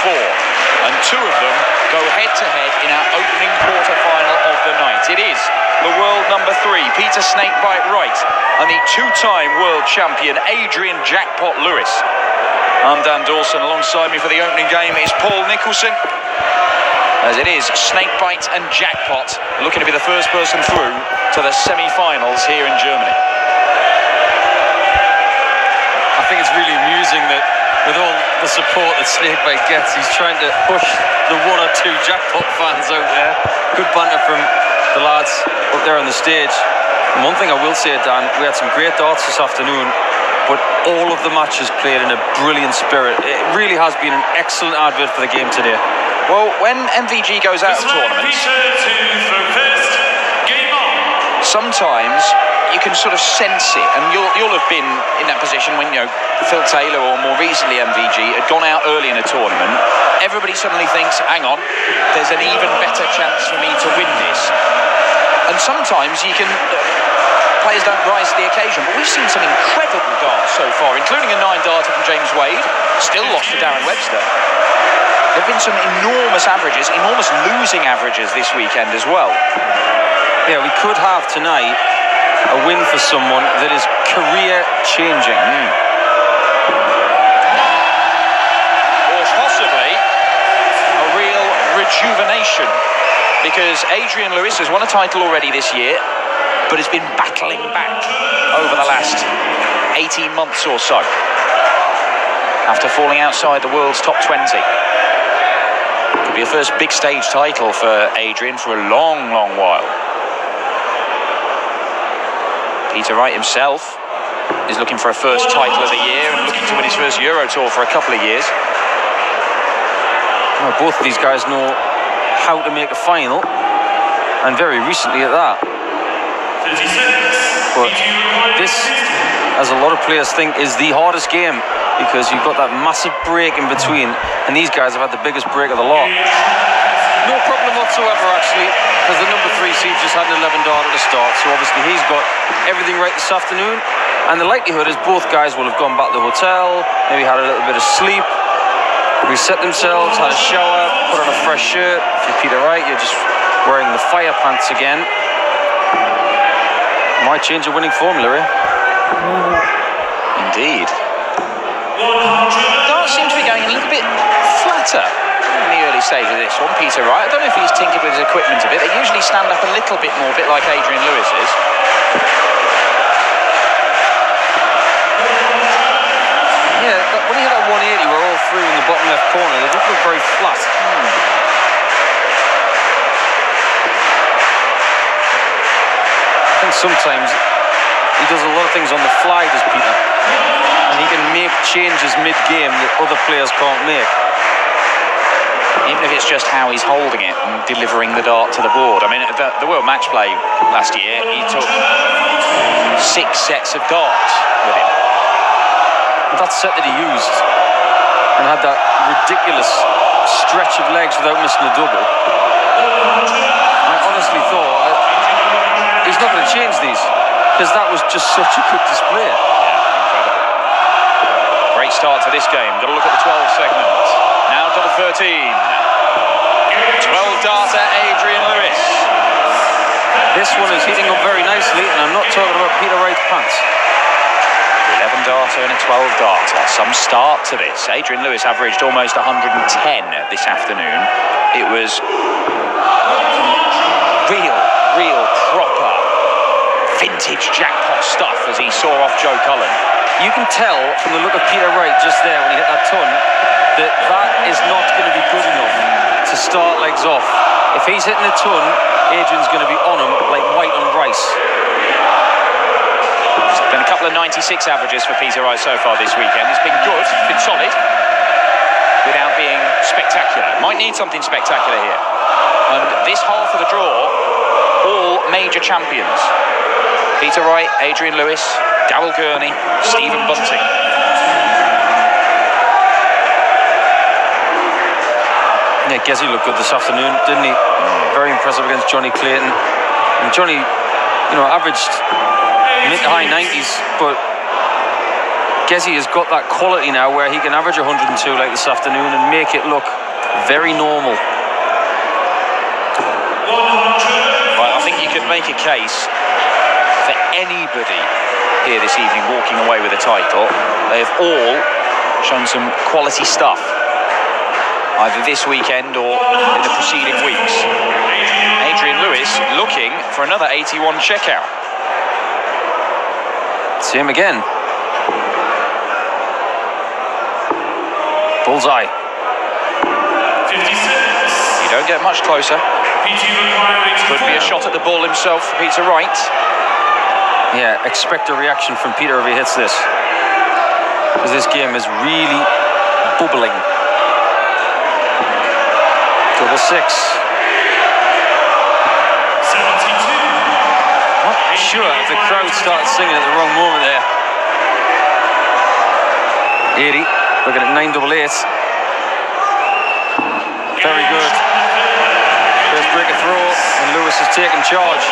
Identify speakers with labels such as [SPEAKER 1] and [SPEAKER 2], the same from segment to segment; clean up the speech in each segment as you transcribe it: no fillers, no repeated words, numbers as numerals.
[SPEAKER 1] four, and two of them go head-to-head in our opening quarter-final of the night. It is the world number 3, Peter Snakebite Wright, and the two-time world champion, Adrian Jackpot Lewis. I'm Dan Dawson. Alongside me for the opening game is Paul Nicholson. As it is, Snakebite and Jackpot looking to be the first person through to the semi-finals here in Germany.
[SPEAKER 2] I think it's really amusing that with all the support that Snakebite gets, he's trying to push the one or two Jackpot fans out there. Good banter from the lads up there on the stage. And one thing I will say, Dan, we had some great darts this afternoon, but all of the matches played in a brilliant spirit. It really has been an excellent advert for the game today.
[SPEAKER 1] Well, when MVG goes out of tournaments, sometimes you can sort of sense it, and you'll have been in that position when, you know, Phil Taylor or more recently MVG had gone out early in a tournament. Everybody suddenly thinks, hang on, there's an even better chance for me to win this. And sometimes you can... players don't rise to the occasion, but we've seen some incredible darts so far, including a 9-darter from James Wade, still lost to Darren Webster. There have been some enormous averages, enormous losing averages this weekend as well.
[SPEAKER 2] Yeah, we could have tonight a win for someone that is career-changing.
[SPEAKER 1] Or possibly a real rejuvenation, because Adrian Lewis has won a title already this year, but has been battling back over the last 18 months or so after falling outside the world's top 20. Could be a first big stage title for Adrian for a long, long while. Peter Wright himself is looking for a first title of the year and looking to win his first Euro Tour for a couple of years.
[SPEAKER 2] Well, both of these guys know how to make a final, and very recently at that. But this, as a lot of players think, is the hardest game, because you've got that massive break in between, and these guys have had the biggest break of the lot. No problem whatsoever, actually, because the number 3 seed just had an 11-darter at the start, so obviously he's got everything right this afternoon, and the likelihood is both guys will have gone back to the hotel, maybe had a little bit of sleep, reset themselves, had a shower, put on a fresh shirt. If you're Peter Wright, you're just wearing the fire pants again. Might change a winning formula, eh?
[SPEAKER 1] Indeed. Darts seems to be going a little bit flatter in the early stage of this one, Peter Wright. I don't know if he's tinkered with his equipment a bit. They usually stand up a little bit more, a bit like Adrian Lewis is.
[SPEAKER 2] Yeah, when he had that 180 we're all through in the bottom left corner, they didn't look very flat. I think sometimes he does a lot of things on the fly, does Peter, and he can make changes mid-game that other players can't make.
[SPEAKER 1] Even if it's just how he's holding it and delivering the dart to the board. I mean, the World Match Play last year, he took 6 sets of darts with him.
[SPEAKER 2] But that set that he used and had that ridiculous stretch of legs without missing a double, I honestly thought he's not going to change these, because that was just such a good display.
[SPEAKER 1] Yeah, incredible. Great start to this game. Got to look at the 12 segment. Now to the 13. 12-darter Adrian Lewis.
[SPEAKER 2] This one is heating up very nicely, and I'm not talking about Peter Wright's pants.
[SPEAKER 1] 11-darter and a 12-darter. Some start to this. Adrian Lewis averaged almost 110 this afternoon. It was real proper vintage Jackpot stuff as he saw off Joe Cullen.
[SPEAKER 2] You can tell from the look of Peter Wright just there when he hit that ton that is not going to be good enough to start legs off. If he's hitting a ton, Adrian's going to be on him like white on rice.
[SPEAKER 1] There's been a couple of 96 averages for Peter Wright so far this weekend. It's been good, it's been solid, without being spectacular. Might need something spectacular here. And this half of the draw, all major champions. Peter Wright, Adrian Lewis, Darryl Gurney, Stephen Bunting.
[SPEAKER 2] Yeah, Gezzy looked good this afternoon, didn't he? Very impressive against Johnny Clayton. And Johnny, averaged mid to high 90s, but Gezi has got that quality now where he can average 102 like this afternoon and make it look very normal.
[SPEAKER 1] Right, I think you could make a case for anybody here this evening walking away with a title. They have all shown some quality stuff, either this weekend or in the preceding weeks. Adrian Lewis looking for another 81 checkout.
[SPEAKER 2] See him again. Bullseye.
[SPEAKER 3] 56.
[SPEAKER 1] You don't get much closer. Could be a shot at the ball himself for Peter Wright.
[SPEAKER 2] Yeah, expect a reaction from Peter if he hits this, because this game is really bubbling. 666.
[SPEAKER 3] 72.
[SPEAKER 2] Not sure if the crowd started singing at the wrong moment there. 80, looking at 988. Very good. First break of throw, and Lewis has taken charge.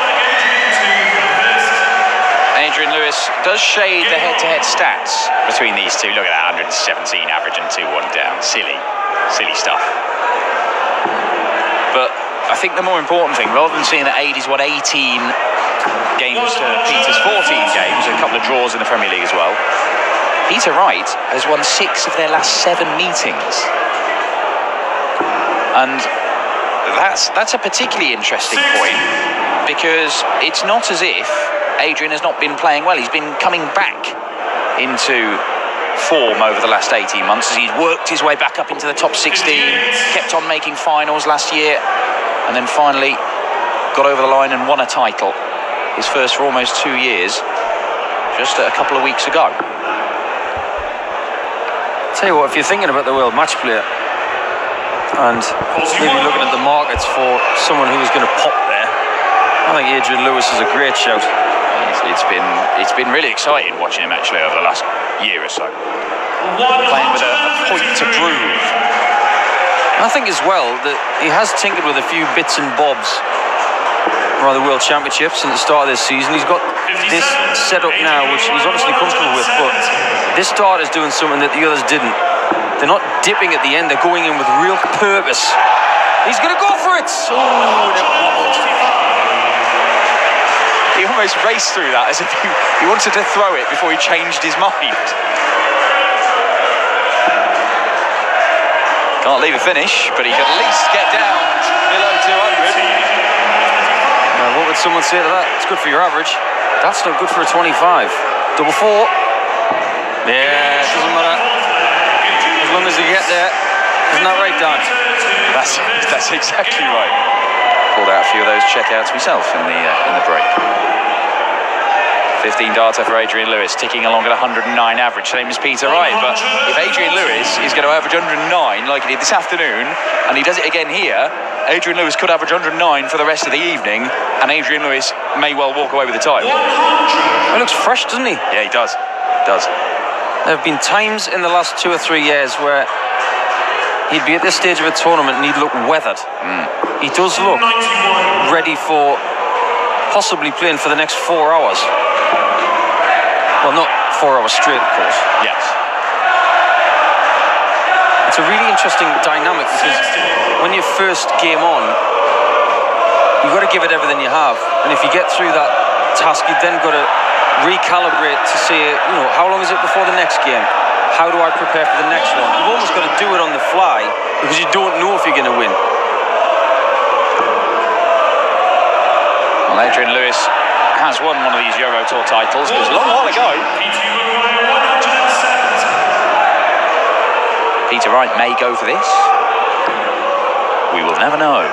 [SPEAKER 1] Adrian Lewis does shade the head-to-head stats between these two. Look at that, 117 average and 2-1 down. Silly stuff. But I think the more important thing, rather than seeing that Aidey's won 18 games to Peter's 14 games, a couple of draws in the Premier League as well, Peter Wright has won 6 of their last 7 meetings. And that's a particularly interesting point, because it's not as if Adrian has not been playing well. He's been coming back into form over the last 18 months as he's worked his way back up into the top 16, kept on making finals last year, and then finally got over the line and won a title, his first for almost 2 years, just a couple of weeks ago.
[SPEAKER 2] Tell you what, if you're thinking about the World Match Player and maybe looking at the markets for someone who is going to pop there, I think Adrian Lewis is a great shout.
[SPEAKER 1] It's been really exciting watching him actually over the last year or so. Playing with a point to prove.
[SPEAKER 2] I think as well that he has tinkered with a few bits and bobs around the World Championship since the start of this season. He's got this set up now, which he's obviously comfortable with, but this start is doing something that the others didn't. They're not dipping at the end, they're going in with real purpose. He's going to go for it! Oh, and it wobbled.
[SPEAKER 1] He almost raced through that as if he wanted to throw it before he changed his mind. Can't leave a finish, but he can at least get down below 200.
[SPEAKER 2] What would someone say to that? It's good for your average. That's not good for a 25. Double 4. Yeah, it doesn't matter. As long as you get there. Isn't that right, Dan?
[SPEAKER 1] That's exactly right. Pulled out a few of those checkouts myself in the break. 15 darter for Adrian Lewis, ticking along at 109 average, same as Peter Wright. But if Adrian Lewis is going to average 109 like he did this afternoon, and he does it again here, Adrian Lewis could average 109 for the rest of the evening, and Adrian Lewis may well walk away with the title.
[SPEAKER 2] He looks fresh, doesn't he?
[SPEAKER 1] Yeah, he does.
[SPEAKER 2] There have been times in the last 2 or 3 years where he'd be at this stage of a tournament and he'd look weathered. He does look ready for possibly playing for the next 4 hours. Well, not 4 hours straight, of course.
[SPEAKER 1] Yes.
[SPEAKER 2] It's a really interesting dynamic, because when you first game on, you've got to give it everything you have. And if you get through that task, you've then got to recalibrate to say, how long is it before the next game? How do I prepare for the next one? You've almost got to do it on the fly, because you don't know if you're going to win.
[SPEAKER 1] Well, Adrian Lewis has won one of these Euro Tour titles. It was a long while ago. Peter Wright may go for this. We will never know.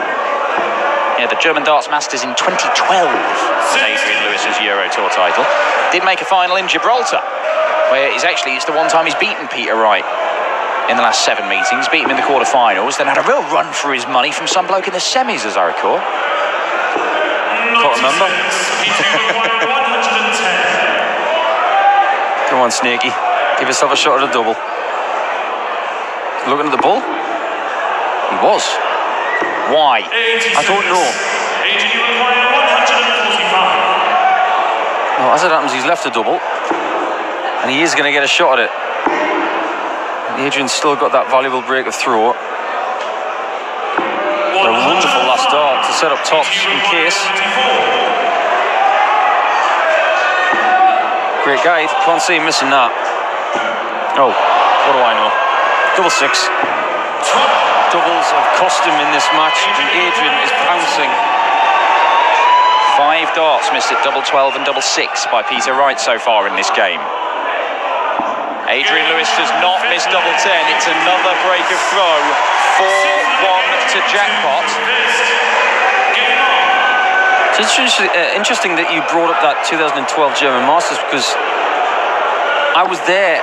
[SPEAKER 1] Yeah, the German Darts Masters in 2012 was Adrian Lewis's Euro Tour title. Did make a final in Gibraltar, where it's the one time he's beaten Peter Wright in the last 7 meetings, beat him in the quarterfinals, then had a real run for his money from some bloke in the semis, as I recall.
[SPEAKER 2] Can't remember. Come on, Snaky. Give yourself a shot at a double. Looking at the ball? He was.
[SPEAKER 1] Why?
[SPEAKER 2] I don't know. Well, as it happens, he's left a double. and he is going to get a shot at it. Adrian's still got that valuable break of throw. A wonderful last dart to set up tops in case. Great guide, can't see him missing that. Oh, what do I know? Double six. Doubles have cost him in this match, and Adrian is pouncing.
[SPEAKER 1] 5 darts missed at double 12 and double 6 by Peter Wright so far in this game. Adrian Lewis does not miss double 10. It's another break of throw. 4-1 to jackpot.
[SPEAKER 2] It's interesting that you brought up that 2012 German Masters, because I was there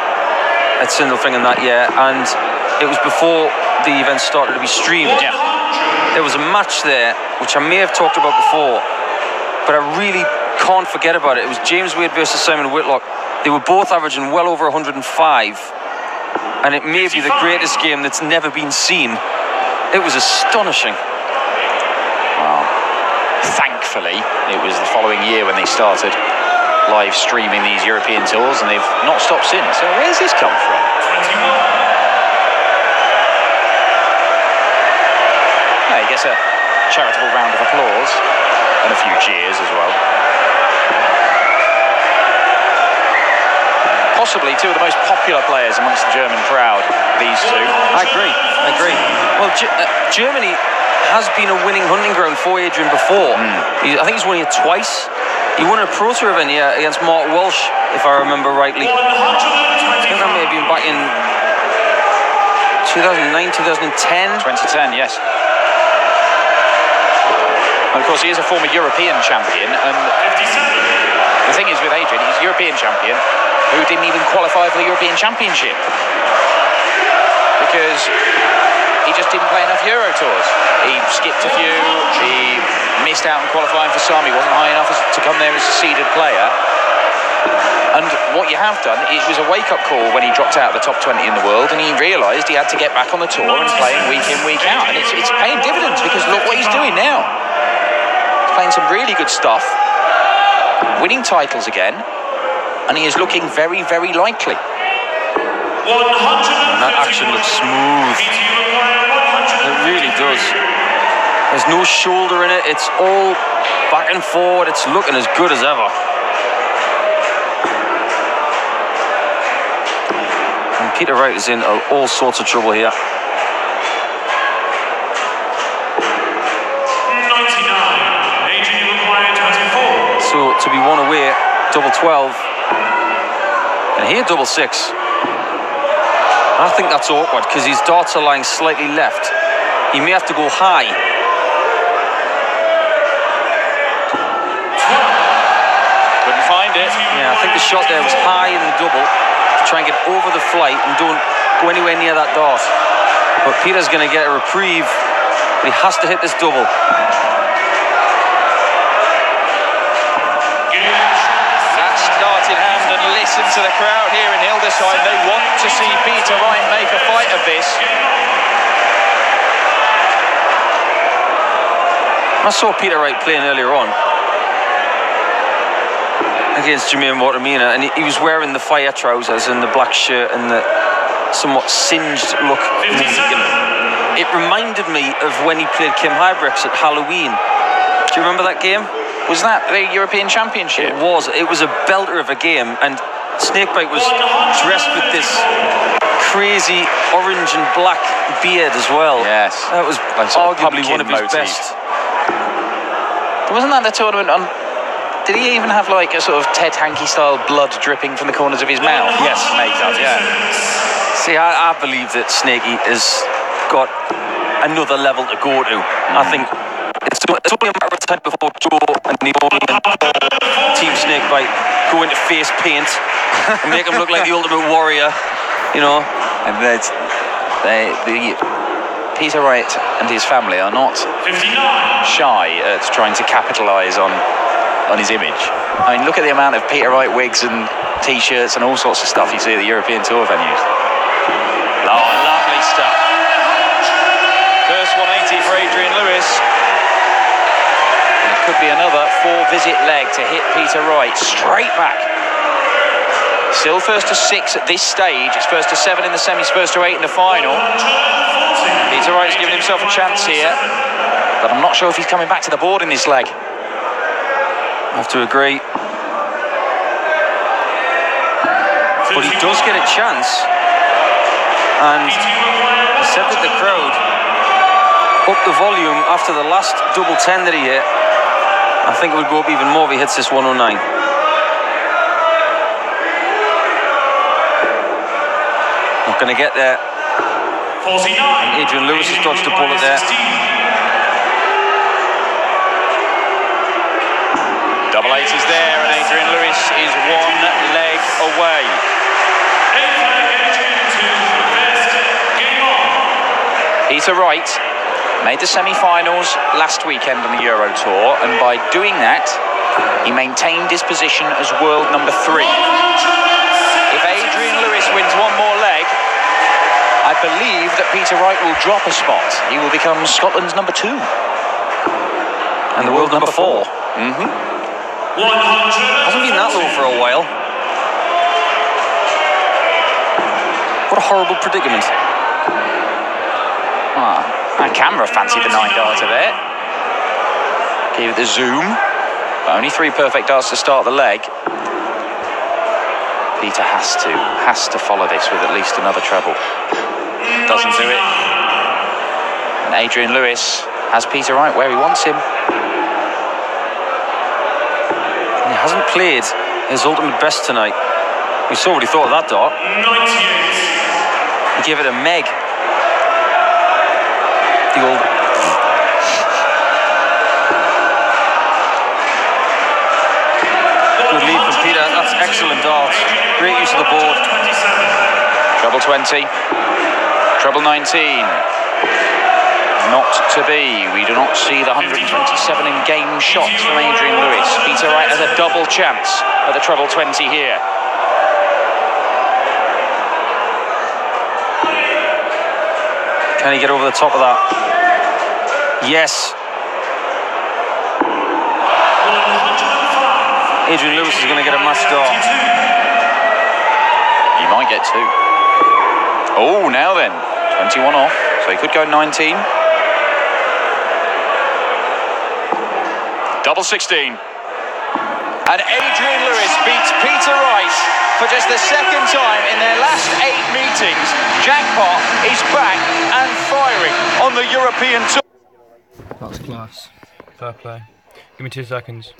[SPEAKER 2] at Sindelfingen that year, and it was before the event started to be streamed.
[SPEAKER 1] Yeah.
[SPEAKER 2] There was a match there, which I may have talked about before, but I really can't forget about it. It was James Wade versus Simon Whitlock. They were both averaging well over 105, and it may be the greatest game that's never been seen. It was astonishing.
[SPEAKER 1] Well, thankfully, it was the following year when they started live streaming these European tours, and they've not stopped since. So where's this come from? Yeah, he gets a charitable round of applause and a few cheers as well. Possibly two of the most popular players amongst the German crowd, these two.
[SPEAKER 2] I agree. Well, Germany has been a winning hunting ground for Adrian before. I think he's won here twice. He won a Pro Tour event here against Mark Walsh, if I remember rightly. I think that may have been back in 2009, 2010.
[SPEAKER 1] 2010, yes. And of course, he is a former European champion. And the thing is with Adrian, he's a European champion who didn't even qualify for the European Championship because he just didn't play enough Euro tours. He skipped a few, he missed out on qualifying for some, he wasn't high enough to come there as a seeded player. And what you have done, it was a wake-up call when he dropped out of the top 20 in the world, and he realised he had to get back on the tour and playing week in, week out. And it's paying dividends, because look what he's doing now. He's playing some really good stuff, winning titles again, and he is looking very, very likely.
[SPEAKER 2] And that action looks smooth. It really does. There's no shoulder in it. It's all back and forward. It's looking as good as ever. And Peter Wright is in all sorts of trouble here.
[SPEAKER 3] 99. Adrian required 24.
[SPEAKER 2] So to be one away, double 12. And here, double 6. I think that's awkward because his darts are lying slightly left. He may have to go high.
[SPEAKER 1] Couldn't find it.
[SPEAKER 2] Yeah, I think the shot there was high in the double to try and get over the flight and don't go anywhere near that dart. But Peter's going to get a reprieve, but he has to hit this double.
[SPEAKER 1] Dart in hand, and listen to the crowd here in Hildesheim. They want to see Peter Wright make a fight of this.
[SPEAKER 2] I saw Peter Wright playing earlier on against Jermaine Watermina, and he was wearing the fire trousers and the black shirt and the somewhat singed look. It reminded me of when he played Kim Hybrex at Halloween. Do you remember that game?
[SPEAKER 1] Was that the European Championship?
[SPEAKER 2] It was. It was a belter of a game, and Snakebite was dressed with this crazy orange and black beard as well.
[SPEAKER 1] Yes.
[SPEAKER 2] That was arguably one of his
[SPEAKER 1] motif.
[SPEAKER 2] best.
[SPEAKER 1] Wasn't that the tournament on... Did he even have like a sort of Ted Hankey style blood dripping from the corners of his mouth?
[SPEAKER 2] Yes.
[SPEAKER 1] Makeup, yeah.
[SPEAKER 2] See, I believe that Snakey has got another level to go to. I think it's only a matter of time before Joe and Naomi and Team Snakebite go into face paint and make him look like the ultimate warrior, you know.
[SPEAKER 1] And Peter Wright and his family are not
[SPEAKER 3] 59.
[SPEAKER 1] shy at trying to capitalise on his image. I mean, look at the amount of Peter Wright wigs and T-shirts and all sorts of stuff you see at the European Tour venues. Oh, lovely stuff. First 180 for Adrian Lewis. And it could be another 4-visit leg to hit Peter Wright straight back. still first to 6 at this stage. It's first to 7 in the semis, first to 8 in the final. Peter Wright's given himself a chance here, but I'm not sure if he's coming back to the board in this leg.
[SPEAKER 2] I have to agree. But he does get a chance. And he said that the crowd upped the volume after the last double 10 that he hit. I think it would go up even more if he hits this 109. Not going to get there.
[SPEAKER 3] 49.
[SPEAKER 2] And Adrian Lewis has dodged a bullet there.
[SPEAKER 1] Double 8 is there, and Adrian Lewis is 1 leg away. Peter Wright made the semi-finals last weekend on the Euro Tour, and by doing that, he maintained his position as world number 3. If Adrian Lewis wins 1 more leg, I believe that Peter Wright will drop a spot. He will become Scotland's number 2.
[SPEAKER 2] And the world number 4. Hasn't been that low for a while. What a horrible predicament.
[SPEAKER 1] That camera fancied the 9 darter there. Gave it the zoom. But only 3 perfect darts to start the leg. Peter has to follow this with at least another treble. Doesn't do it. And Adrian Lewis has Peter Wright where he wants him.
[SPEAKER 2] He hasn't played his ultimate best tonight. We saw what he thought of that dart.
[SPEAKER 3] 98.
[SPEAKER 2] He gave it a meg. The old... Good lead from Peter. That's excellent darts. Great use of the board.
[SPEAKER 1] Treble 20. Treble 19. Not to be. We do not see the 127 in game shots from Adrian Lewis. Peter Wright has a double chance at the treble 20 here.
[SPEAKER 2] Can he get over the top of that? Yes. Adrian Lewis is going to get a match dart.
[SPEAKER 1] He might get 2. Oh, now then. 21 off. So he could go 19. Double 16. And Adrian Lewis beats Peter Wright for just the 2nd time in their last 8 meetings. Jackpot is back and firing on the European Tour.
[SPEAKER 4] That's class. Fair play. Give me 2 seconds.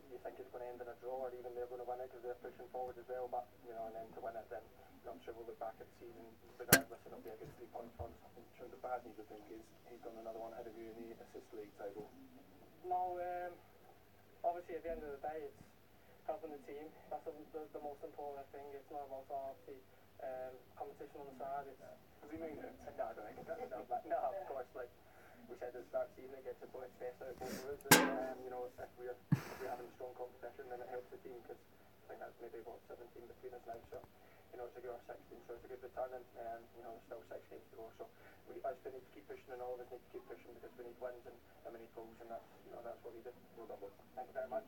[SPEAKER 5] You think it's going to end in a draw, or even they're going to win it because they're pushing forward as well. But and then to win it, then I'm sure we'll look back at the season regardless, and it'll be a good 3 points for us. In terms of bad news, I think he's done another one ahead of you in the assist league title. No, obviously at the end of the day, it's helping the team. That's the most important thing. It's not about obviously competition on the side. Does he mean it? No, I don't think that. No, of course, like we said at the start of the season, it gets the best out of both of us. If we're having strong competition, then it helps the team, because I think that's maybe about 17 between us now. So, it's a good 16, so it's a good return, and there's still 6 games to go. So we need to keep pushing, and all of us need to keep pushing, because we need wins and we need goals, and that's what we did. Well done, both. Thank you very much.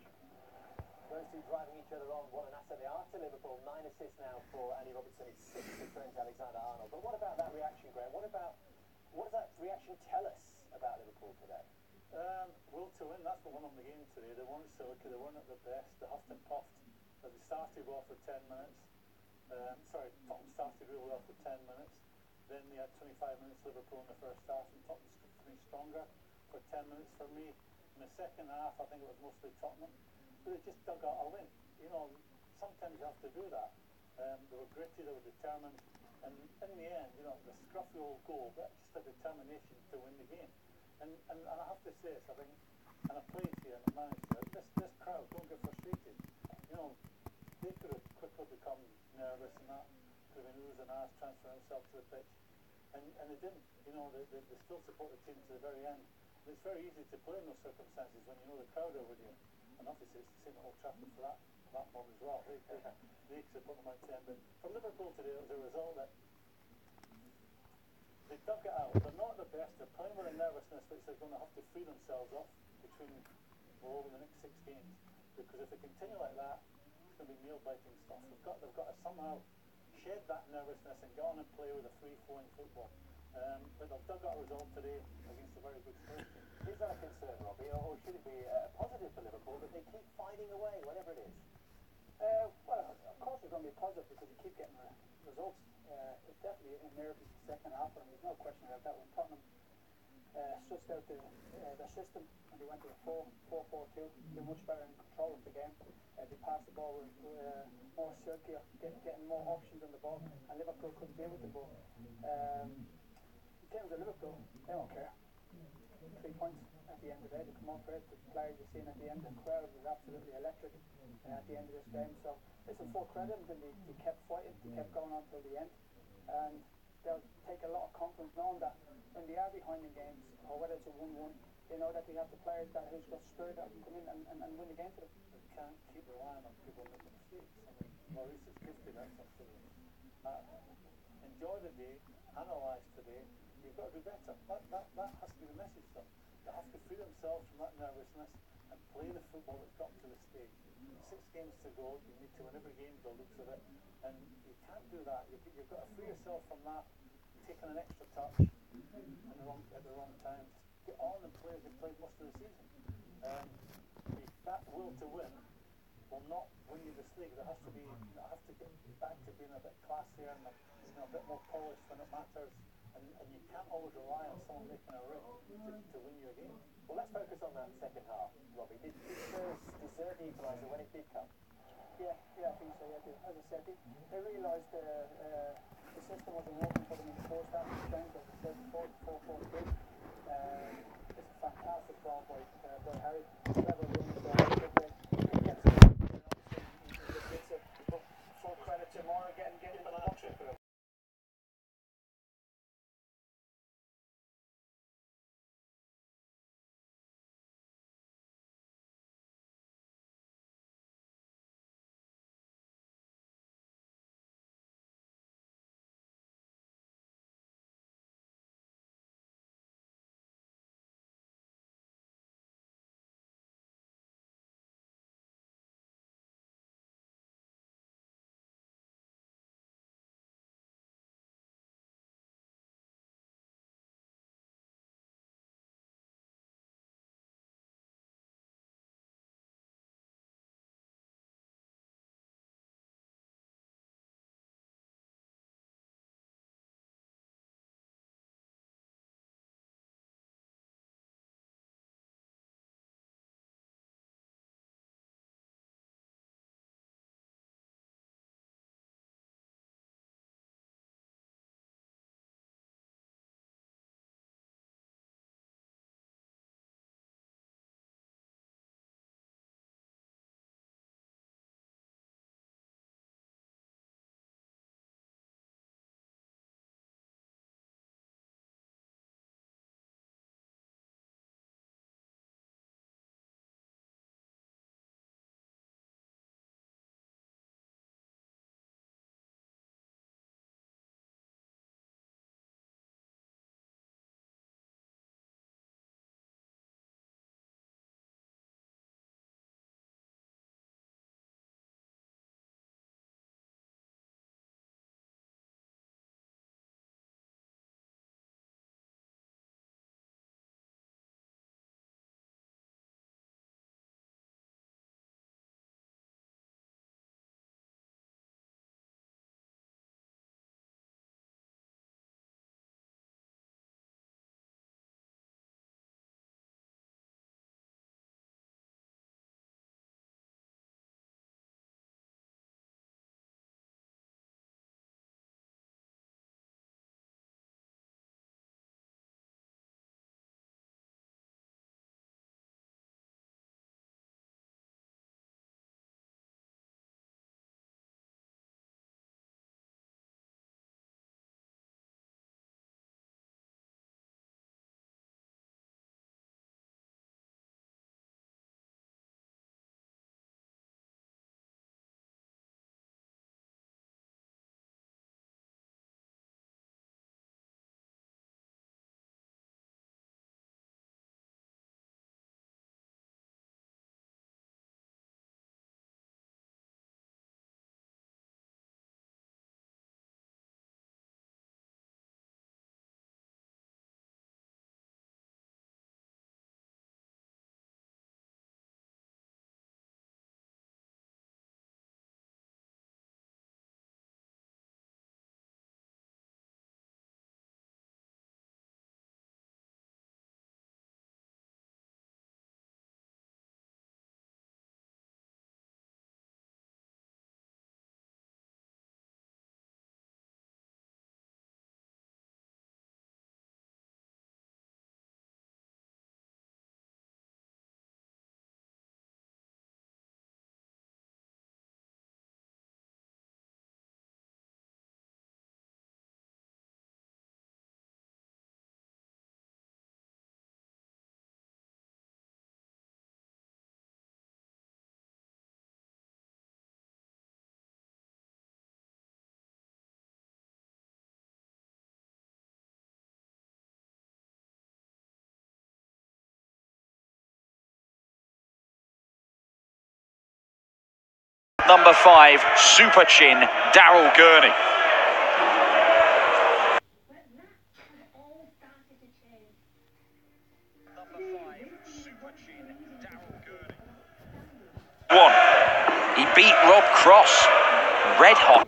[SPEAKER 6] Those two driving each other on, what an asset they are to Liverpool. 9 assists now for Andy Robertson, 6 for Trent Alexander-Arnold. But what about that reaction, Graham? What does that reaction tell us about Liverpool today?
[SPEAKER 7] Will to win, that's what won them the game today. They weren't silica, they weren't at their best. They huffed and puffed as they started well for 10 minutes. Tottenham started really well for 10 minutes. Then they had 25 minutes Liverpool in the first half, and Tottenham finished stronger for 10 minutes. For me, in the second half, I think it was mostly Tottenham. They just dug out a win. Sometimes you have to do that. They were gritty, they were determined, and in the end, the scruffy old goal, but just a determination to win the game. And I have to say this, I think, and I played here and I managed it, this crowd don't get frustrated. They could have quickly become nervous, and that could have been losing eyes, transferring themselves to the pitch, and they didn't. you know, they still support the team to the very end. And it's very easy to play in those circumstances when you know the crowd are with you. And obviously it's the same at Old Trafford for that one as well. They support them out to end. But for Liverpool today, it was a result that they dug it out. They're not the best. They're playing with a nervousness which they're going to have to free themselves of over the next 6 games. Because if they continue like that, it's going to be nail-biting stuff. They've got to somehow shed that nervousness and go on and play with a free-flowing football. But they've dug out a result today against a very good Spurs team.
[SPEAKER 6] Is that a concern, Robbie, or should it be a positive for Liverpool that they keep fighting away, whatever it is?
[SPEAKER 5] Well, of course it's going to be positive because you keep getting results. It's definitely a nervous second half, and there's no question about that. When Tottenham stretched out their system and they went to a 4-4-2, they were much better in control of the game. They passed the ball with more circular, getting more options on the ball, and Liverpool couldn't deal with the ball. In terms of Liverpool, they don't care. 3 points at the end of the day, they come on for it. The players you've seen at the end, the crowd was absolutely electric at the end of this game. So listen, full credit, and they kept fighting, they kept going on till the end, and they'll take a lot of confidence knowing that when they are behind in games, or whether it's a 1-1, they know that they have the players who's got spirit that can come in and win the game for them.
[SPEAKER 7] They can't keep relying on people making mistakes. I mean, Maurice is gifted at something. Enjoy the day, analyse today. You've got to do better. That has to be the message to them. They have to free themselves from that nervousness and play the football that's got to the stage. 6 games to go, you need to win every game by the looks of it, and you can't do that. You've got to free yourself from that, taking an extra touch at the wrong time. Just get on and play as you've played most of the season. That will to win will not win you this league. There has to get back to being a bit classier and a bit more polished when it matters. And you can't always rely on someone making a run to win your game.
[SPEAKER 6] Well, let's focus on that second half, Robbie. Did Spurs deserve the equaliser when it did come?
[SPEAKER 5] Yeah, I think so. Yeah, as I said, they realised the system wasn't working for them in the first half. As I said before, 4-4-2. It's a fantastic ball by Harry. Clever run as well. He gets it. Full credit to Moore getting the box.
[SPEAKER 1] number 5 super chin Daryl Gurney. He beat Rob Cross, red hot.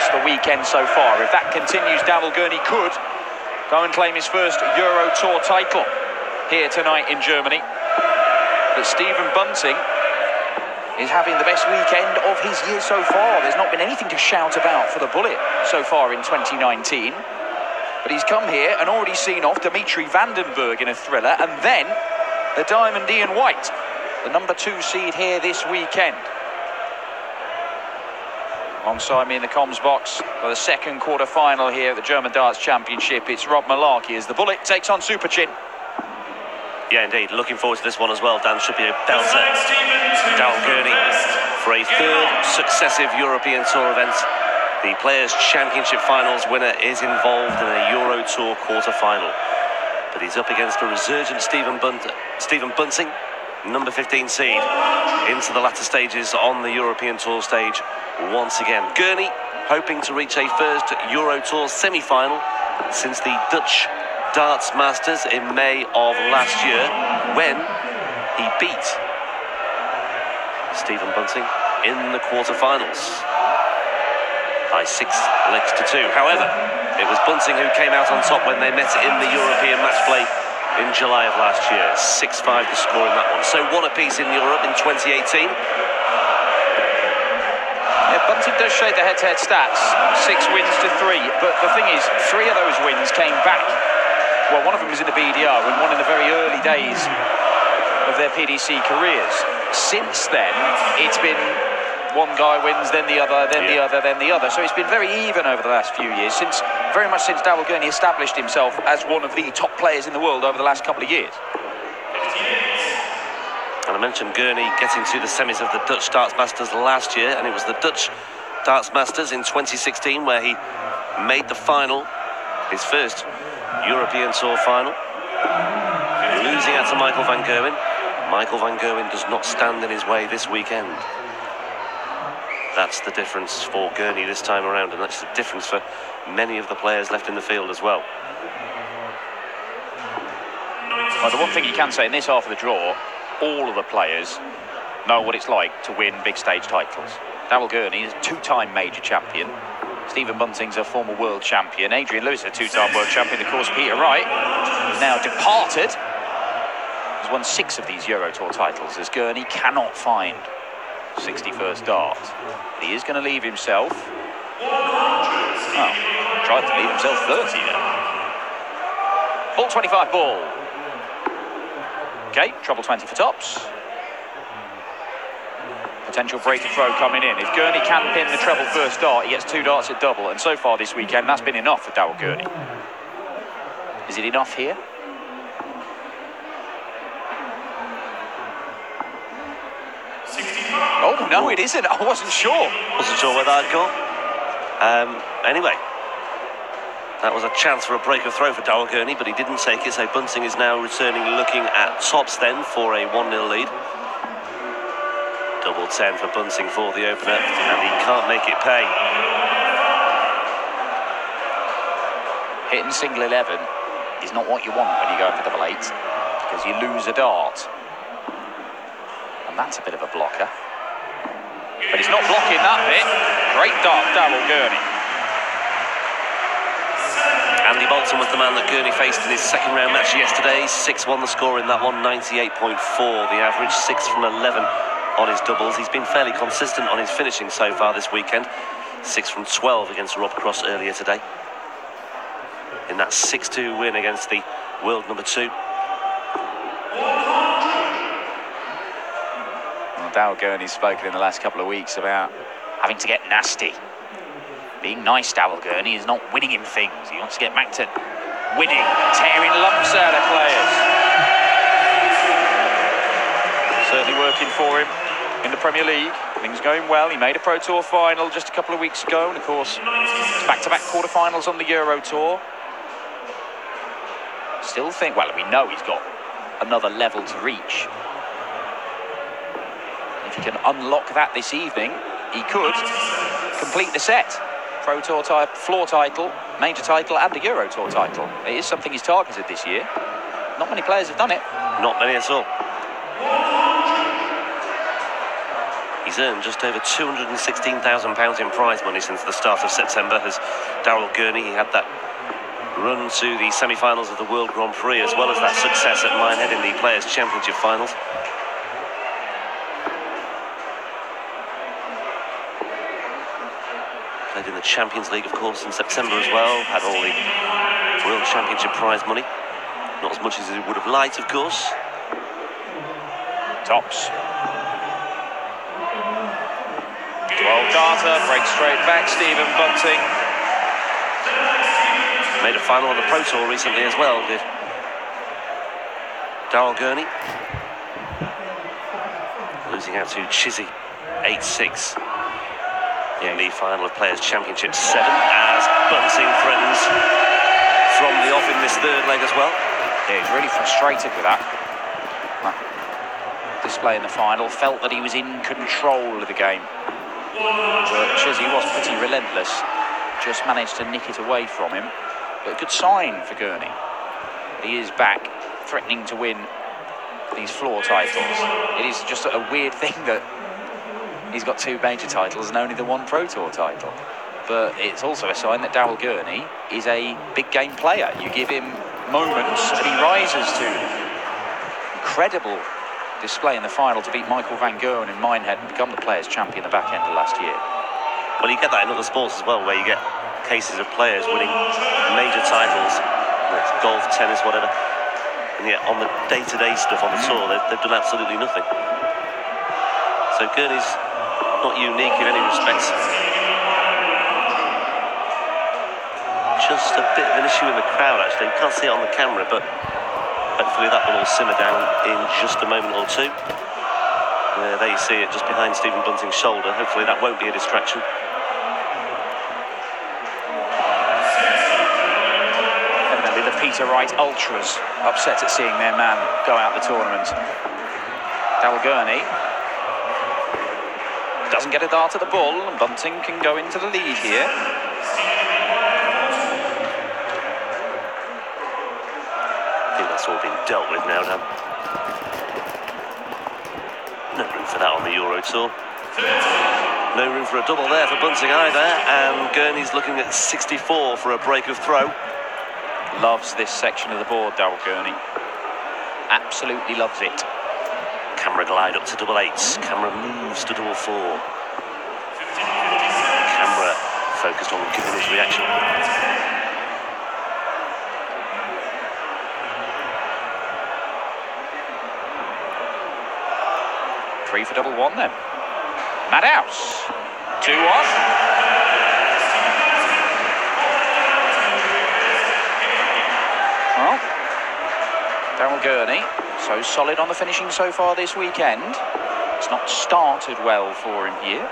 [SPEAKER 1] The weekend so far. If that continues, Daryl Gurney could go and claim his first Euro Tour title here tonight in Germany. But Stephen Bunting is having the best weekend of his year so far. There's not been anything to shout about for the Bullet so far in 2019. But he's come here and already seen off Dimitri Vandenberg in a thriller, and then the Diamond Ian Wright, the number 2 seed here this weekend. Alongside me in the comms box for the second quarter-final here at the German Darts Championship, it's Rob Malarkey as the Bullet takes on Super Chin.
[SPEAKER 8] Yeah, indeed. Looking forward to this one as well, Dan. Should be a belter. Daryl Gurney for a 3rd successive European Tour event. The Players' Championship Finals winner is involved in a Euro Tour quarter-final. But he's up against a resurgent Stephen Bunting, number 15 seed, into the latter stages on the European Tour stage once again. Gurney hoping to reach a first Euro Tour semi-final since the Dutch Darts Masters in May of last year, when he beat Stephen Bunting in the quarter-finals by 6 legs to 2. However, it was Bunting who came out on top when they met in the European match play in July of last year. 6-5 the score in that one. So 1 apiece in Europe in 2018.
[SPEAKER 1] Yeah, Bunting does shade the head-to-head stats, 6 wins to 3. But the thing is, 3 of those wins came back. Well, one of them was in the BDR and one in the very early days of their PDC careers. Since then, it's been one guy wins, then the other, then the other, then the other. So it's been very even over the last few years, very much since Daryl Gurney established himself as one of the top players in the world over the last couple of years.
[SPEAKER 8] And I mentioned Gurney getting to the semis of the Dutch Darts Masters last year, and it was the Dutch Darts Masters in 2016 where he made the final, his first European Tour final, losing out to Michael van Gerwen. Michael van Gerwen does not stand in his way this weekend. That's the difference for Gurney this time around, and that's the difference for many of the players left in the field as well.
[SPEAKER 1] Well, the one thing you can say in this half of the draw, all of the players know what it's like to win big stage titles. Daryl Gurney is a 2-time major champion. Stephen Bunting's a former world champion. Adrian Lewis, a 2-time world champion. Of course, Peter Wright, who's now departed, has won 6 of these Euro Tour titles, as Gurney cannot find 61st dart. But he is going to leave himself, tried to leave himself 30 there. Ball 25 ball. Okay, treble 20 for tops. Potential breaking throw coming in. If Gurney can pin the treble first dart, he gets 2 darts at double. And so far this weekend, that's been enough for Daryl Gurney. Is it enough here? Oh, no, it isn't. I wasn't sure.
[SPEAKER 8] Wasn't sure where that'd go. Anyway, that was a chance for a breaker throw for Daryl Gurney, but he didn't take it, so Bunting is now returning, looking at tops then for a 1-0 lead. Double 10 for Bunting for the opener, and he can't make it pay.
[SPEAKER 1] Hitting single 11 is not what you want when you go for double 8, because you lose a dart. And that's a bit of a blocker. But he's not blocking that bit. Great dart, Daryl Gurney.
[SPEAKER 8] Andy Bolton was the man that Gurney faced in his second round match yesterday. 6-1 the score in that one, 98.4 the average, 6 from 11 on his doubles. He's been fairly consistent on his finishing so far this weekend. 6 from 12 against Rob Cross earlier today, in that 6-2 win against the world number 2.
[SPEAKER 1] Daryl Gurney's spoken in the last couple of weeks about having to get nasty. Being nice, Daryl Gurney, is not winning him things. He wants to get back to winning, tearing lumps out of players. Certainly working for him in the Premier League. Things going well. He made a Pro Tour final just a couple of weeks ago, and of course, back-to-back quarterfinals on the Euro Tour. Still think, well, we know he's got another level to reach. If he can unlock that this evening, he could complete the set. Pro Tour type, floor title, major title and a Euro Tour title. It is something he's targeted this year. Not many players have done it.
[SPEAKER 8] Not many at all. He's earned just over £216,000 in prize money since the start of September. As Daryl Gurney, he had that run to the semi-finals of the World Grand Prix, as well as that success at Minehead in the Players' Championship finals. Played in the Champions League, of course, in September as well. Had all the World Championship prize money. Not as much as he would have liked, of course.
[SPEAKER 1] Tops. 12 darter, breaks straight back, Stephen Bunting.
[SPEAKER 8] Made a final on the Pro Tour recently as well, did Daryl Gurney. Losing out to Chizzy, 8-6. In the final of Players' Championship 7, as Bunting threatens from the off in this third leg as well.
[SPEAKER 1] Yeah, he's really frustrated with that. Display in the final, felt that he was in control of the game. But Chizzy was pretty relentless, just managed to nick it away from him. But a good sign for Gurney. He is back, threatening to win these floor titles. It is just a weird thing that he's got 2 major titles and only the 1 Pro Tour title. But it's also a sign that Daryl Gurney is a big game player. You give him moments and he rises to them. Incredible display in the final to beat Michael van Gerwen in Minehead and become the Players' Champion the back end of last year.
[SPEAKER 8] Well, you get that in other sports as well, where you get cases of players winning major titles, golf, tennis, whatever, and yet on the day-to-day stuff on the tour, they've done absolutely nothing. So Gurney's not unique in any respects. Just a bit of an issue in the crowd, actually. You can't see it on the camera, but hopefully that will all simmer down in just a moment or two. There you see it, just behind Stephen Bunting's shoulder. Hopefully that won't be a distraction.
[SPEAKER 1] Evidently the Peter Wright ultras upset at seeing their man go out the tournament. Daryl Gurney doesn't get a dart at the ball, and Bunting can go into the lead here.
[SPEAKER 8] I think that's all been dealt with now, Dan. No room for that on the Euro Tour. No room for a double there for Bunting either, and Gurney's looking at 64 for a break of throw.
[SPEAKER 1] Loves this section of the board, Daryl Gurney. Absolutely loves it.
[SPEAKER 8] Camera glide up to double eights. Camera moves to double four. Camera focused on giving his reaction.
[SPEAKER 1] Three for double one then. Madhouse. 2-1. Well, Daryl Gurney, so solid on the finishing so far this weekend. It's not started well for him here.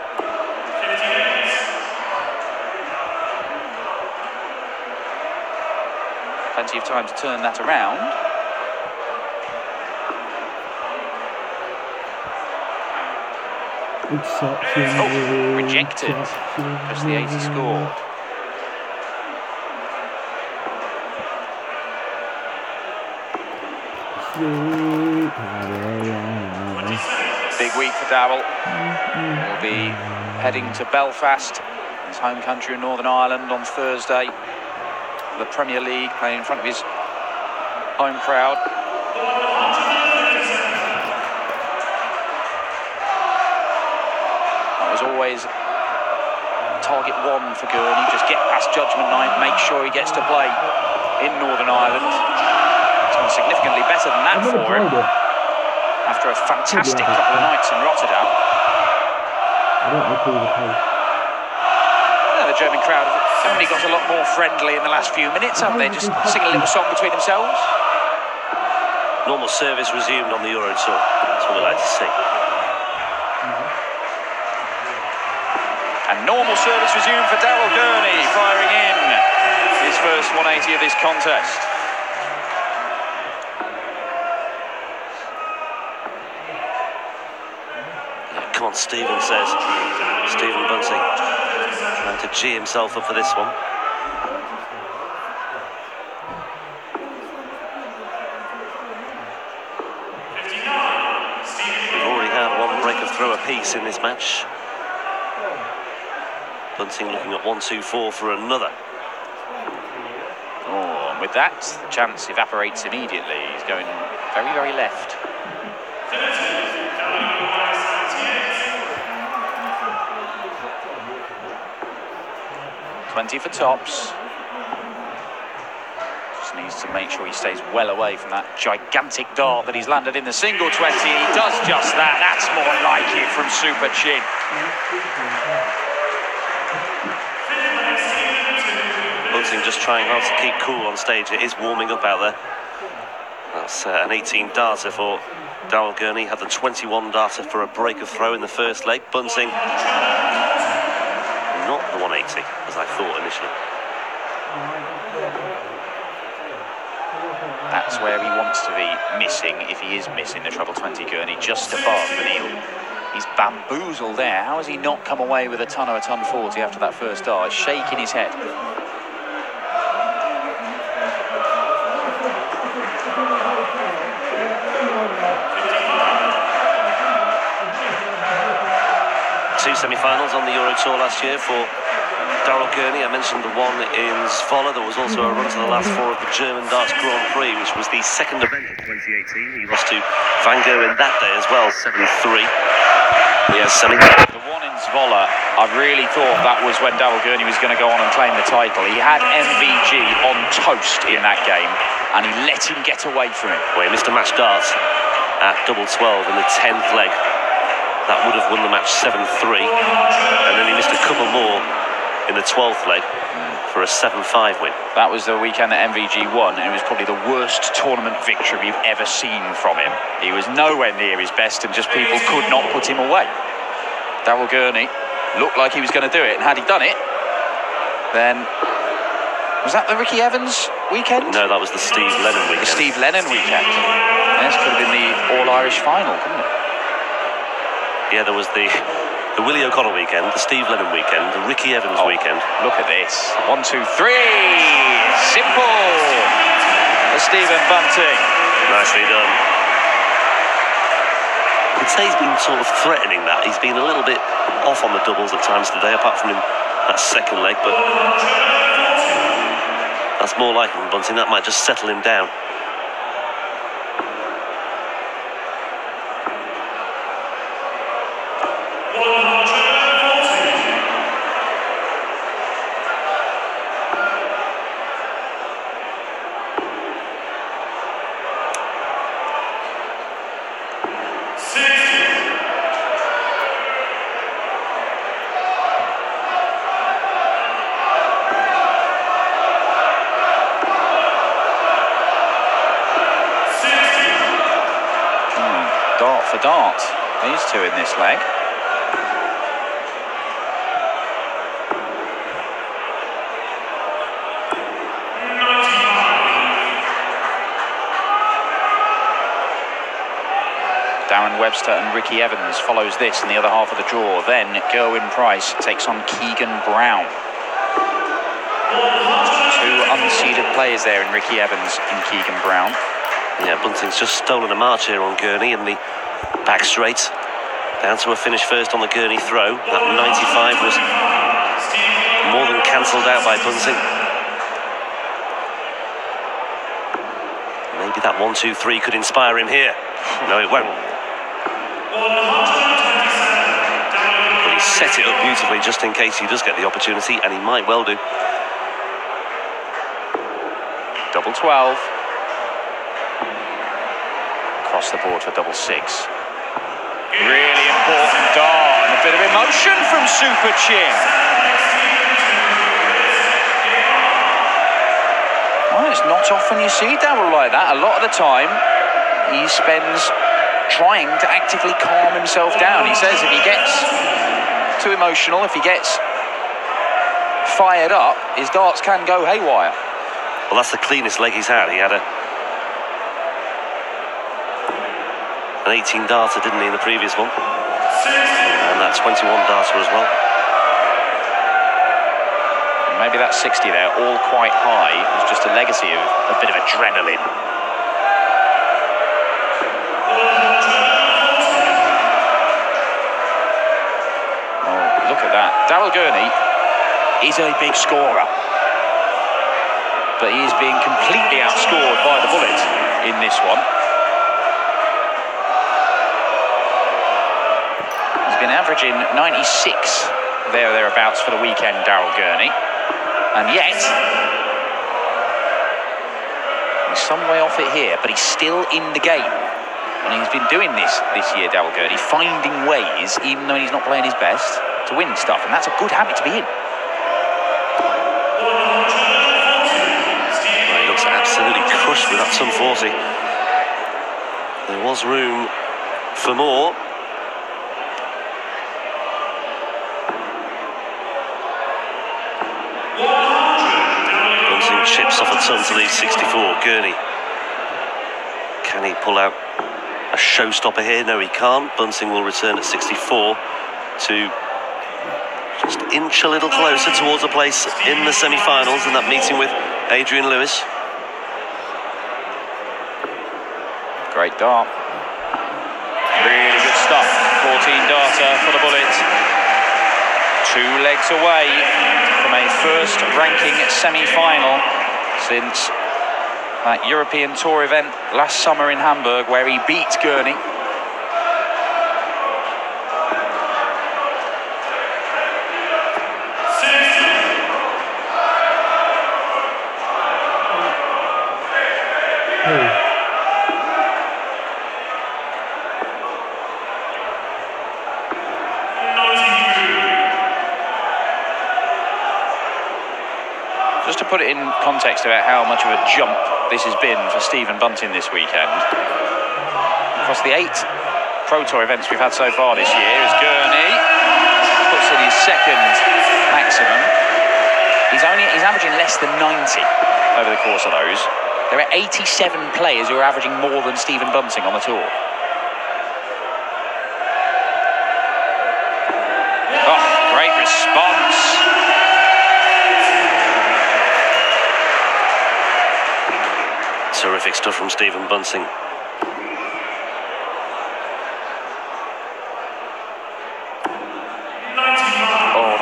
[SPEAKER 1] Plenty of time to turn that around. Oh, rejected. Just the 80 scored. Big week for Daryl. He'll be heading to Belfast, his home country in Northern Ireland, on Thursday. The Premier League, playing in front of his home crowd. That was always target one for Gurney. Just get past judgment night, make sure he gets to play in Northern Ireland. It's gone significantly better than that for him after a fantastic couple of nights in Rotterdam. The German crowd have only got a lot more friendly in the last few minutes, haven't they? Just sing a little song between themselves.
[SPEAKER 8] Normal service resumed on the Euro Tour. That's what we like to see.
[SPEAKER 1] And normal service resumed for Daryl Gurney, firing in his first 180 of this contest.
[SPEAKER 8] what Stephen says. Stephen Bunting trying to G himself up for this one. We've already had one break of throw apiece in this match. Bunting looking at 1-2-4 for another.
[SPEAKER 1] Oh, and with that, the chance evaporates immediately. He's going very, very left. $20 for tops. Just needs to make sure he stays well away from that gigantic dart that he's landed in the single 20. He does just that. That's more like it from Super Chin.
[SPEAKER 8] Bunting just trying hard to keep cool on stage. It is warming up out there. That's an 18 darter for Daryl Gurney. Had the 21 darter for a break of throw in the first leg. Bunting, not the 180 as I thought initially.
[SPEAKER 1] That's where he wants to be missing, if he is missing the treble 20 Gurney, just above, and he's bamboozled there. How has he not come away with a ton 40 after that first dart? Shaking his head.
[SPEAKER 8] Two semi-finals on the Euro Tour last year for Daryl Gurney. I mentioned the one in Zwolle. There was also a run to the last four of the German Darts Grand Prix, which was the second event of 2018. He lost to Van Gogh in that day as well, 7-3.
[SPEAKER 1] Yes, the one in Zwolle, I really thought that was when Daryl Gurney was going to go on and claim the title. He had MVG on toast in that game, and he let him get away from it.
[SPEAKER 8] Well, he missed a match darts at double 12 in the 10th leg. That would have won the match 7-3, and then he missed a couple more in the 12th leg for a 7-5 win.
[SPEAKER 1] That was the weekend that MVG won, and it was probably the worst tournament victory we've ever seen from him. He was nowhere near his best, and just people could not put him away. Daryl Gurney looked like he was going to do it, and had he done it, then... Was that the Ricky Evans weekend?
[SPEAKER 8] No, that was the Steve Lennon weekend.
[SPEAKER 1] The Steve Lennon weekend. Yes, could have been the All-Irish final, couldn't it?
[SPEAKER 8] Yeah, there was the Willie O'Connell weekend, the Steve Lennon weekend, the Ricky Evans weekend.
[SPEAKER 1] Look at this. 1, 2, 3. Simple. For Stephen Bunting.
[SPEAKER 8] Nicely done. I'd say he's been sort of threatening that. He's been a little bit off on the doubles at times today, apart from in that second leg, but that's more like him, Bunting. That might just settle him down.
[SPEAKER 1] Dart for dart, these two in this leg. Darren Webster and Ricky Evans follows this in the other half of the draw. Then Gerwyn Price takes on Keegan Brown. Two unseeded players there in Ricky Evans and Keegan Brown.
[SPEAKER 8] Yeah, Bunting's just stolen a march here on Gurney in the back straight. Down to a finish first on the Gurney throw. That 95 was more than cancelled out by Bunting. Maybe that 1, 2, 3 could inspire him here. No, it won't. But he set it up beautifully just in case he does get the opportunity, and he might well do.
[SPEAKER 1] Double 12. Across the board for double 6. Really important dart, and a bit of emotion from Super Chin. Well, it's not often you see Daryl like that. A lot of the time, he spends trying to actively calm himself down. He says if he gets too emotional, if he gets fired up, his darts can go haywire.
[SPEAKER 8] Well, that's the cleanest leg he's had. He had an 18 darter, didn't he, in the previous one? 21 darter as well.
[SPEAKER 1] Maybe that 60 there, all quite high, was just a legacy of a bit of adrenaline. Oh, look at that. Daryl Gurney is a big scorer, but he is being completely outscored by the bullet in this one. He's been averaging 96 thereabouts for the weekend, Daryl Gurney. And yet, he's some way off it here, but he's still in the game. And he's been doing this year, Daryl Gurney, finding ways, even though he's not playing his best, to win stuff. And that's a good habit to be in.
[SPEAKER 8] Well, he looks absolutely crushed with that sum 40. There was room for more. Bunting chips off a ton to leave 64. Gurney. Can he pull out a showstopper here? No, he can't. Bunting will return at 64 to just inch a little closer towards a place in the semi-finals in that meeting with Adrian Lewis.
[SPEAKER 1] Great dart. Really good stuff. 14 darter for the bullet. 2 legs away from a first ranking semi-final since that European Tour event last summer in Hamburg where he beat Gurney. Just to put it in context about how much of a jump this has been for Stephen Bunting this weekend. Across the 8 Pro Tour events we've had so far this year, as Gurney puts in his second maximum. He's averaging less than 90 over the course of those. There are 87 players who are averaging more than Stephen Bunting on the tour. Oh, great response.
[SPEAKER 8] Terrific stuff from Stephen Bunting.
[SPEAKER 1] Oh,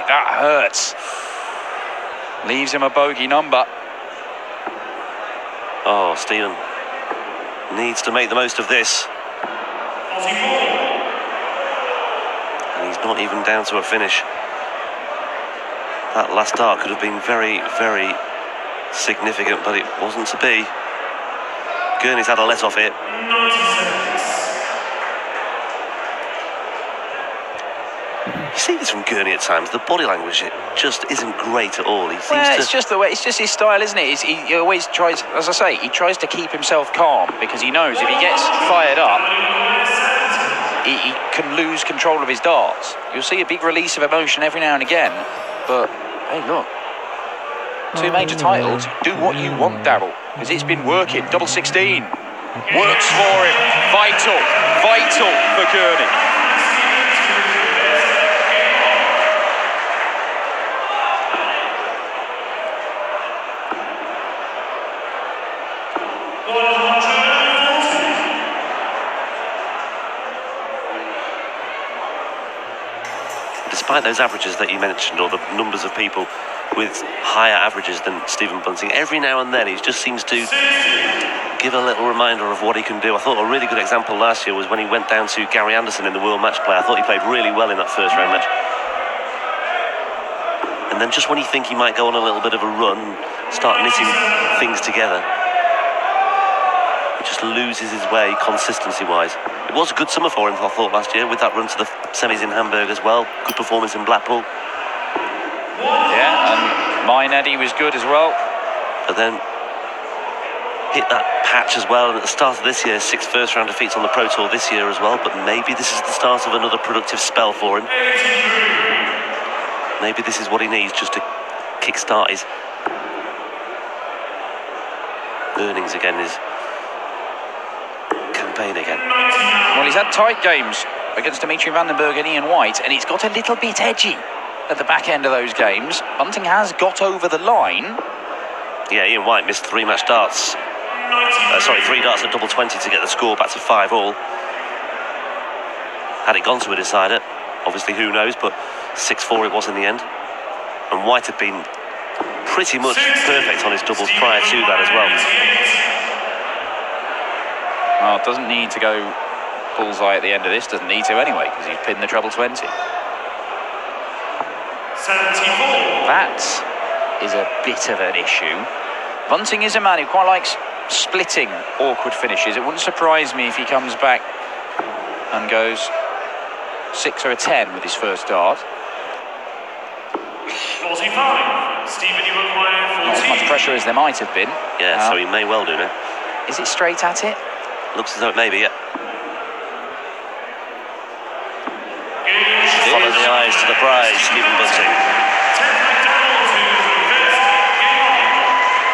[SPEAKER 1] that hurts. Leaves him a bogey number.
[SPEAKER 8] Oh, Stephen needs to make the most of this. And he's not even down to a finish. That last dart could have been very, very significant, but it wasn't to be. Gurney's had a let off it. You see this from Gurney at times. The body language, it just isn't great at all. He seems to...
[SPEAKER 1] It's just the way. It's just his style, isn't it? He always tries, as I say, he tries to keep himself calm because he knows if he gets fired up, he can lose control of his darts. You'll see a big release of emotion every now and again, but hey, look. 2 major titles, do what you want, Daryl, because it's been working. Double 16 works for him. Vital for Gurney.
[SPEAKER 8] Despite those averages that you mentioned, or the numbers of people with higher averages than Stephen Bunting, every now and then he just seems to give a little reminder of what he can do. I thought a really good example last year was when he went down to Gary Anderson in the World Match Play. I thought he played really well in that first round match. And then just when you think he might go on a little bit of a run, start knitting things together, he just loses his way consistency-wise. It was a good summer for him, I thought, last year, with that run to the semis in Hamburg as well. Good performance in Blackpool.
[SPEAKER 1] Yeah, and mine Eddie was good as well.
[SPEAKER 8] But then hit that patch as well. And at the start of this year, 6 first-round defeats on the Pro Tour this year as well. But maybe this is the start of another productive spell for him. Maybe this is what he needs just to kick-start his earnings again, his campaign again.
[SPEAKER 1] Well, he's had tight games against Dimitri Vandenberg and Ian White, and it's got a little bit edgy at the back end of those games. Bunting has got over the line.
[SPEAKER 8] Yeah, Ian White missed 3 match darts. 3 darts at double 20 to get the score back to 5-all. Had it gone to a decider, obviously who knows, but 6-4 it was in the end. And White had been pretty much perfect on his doubles prior to that as well.
[SPEAKER 1] Well, it doesn't need to go bullseye at the end of this, doesn't need to anyway, because he's pinned the treble 20.
[SPEAKER 3] 74.
[SPEAKER 1] That is a bit of an issue. Bunting is a man who quite likes splitting awkward finishes. It wouldn't surprise me if he comes back and goes 6 or a 10 with his first dart.
[SPEAKER 3] 45. Stephen, you require 14.
[SPEAKER 1] Not as much pressure as there might have been.
[SPEAKER 8] Yeah, so he may well do now.
[SPEAKER 1] Is it straight at it?
[SPEAKER 8] Looks as though it may be, yeah. Follow the eyes to the prize, Stephen Bunting.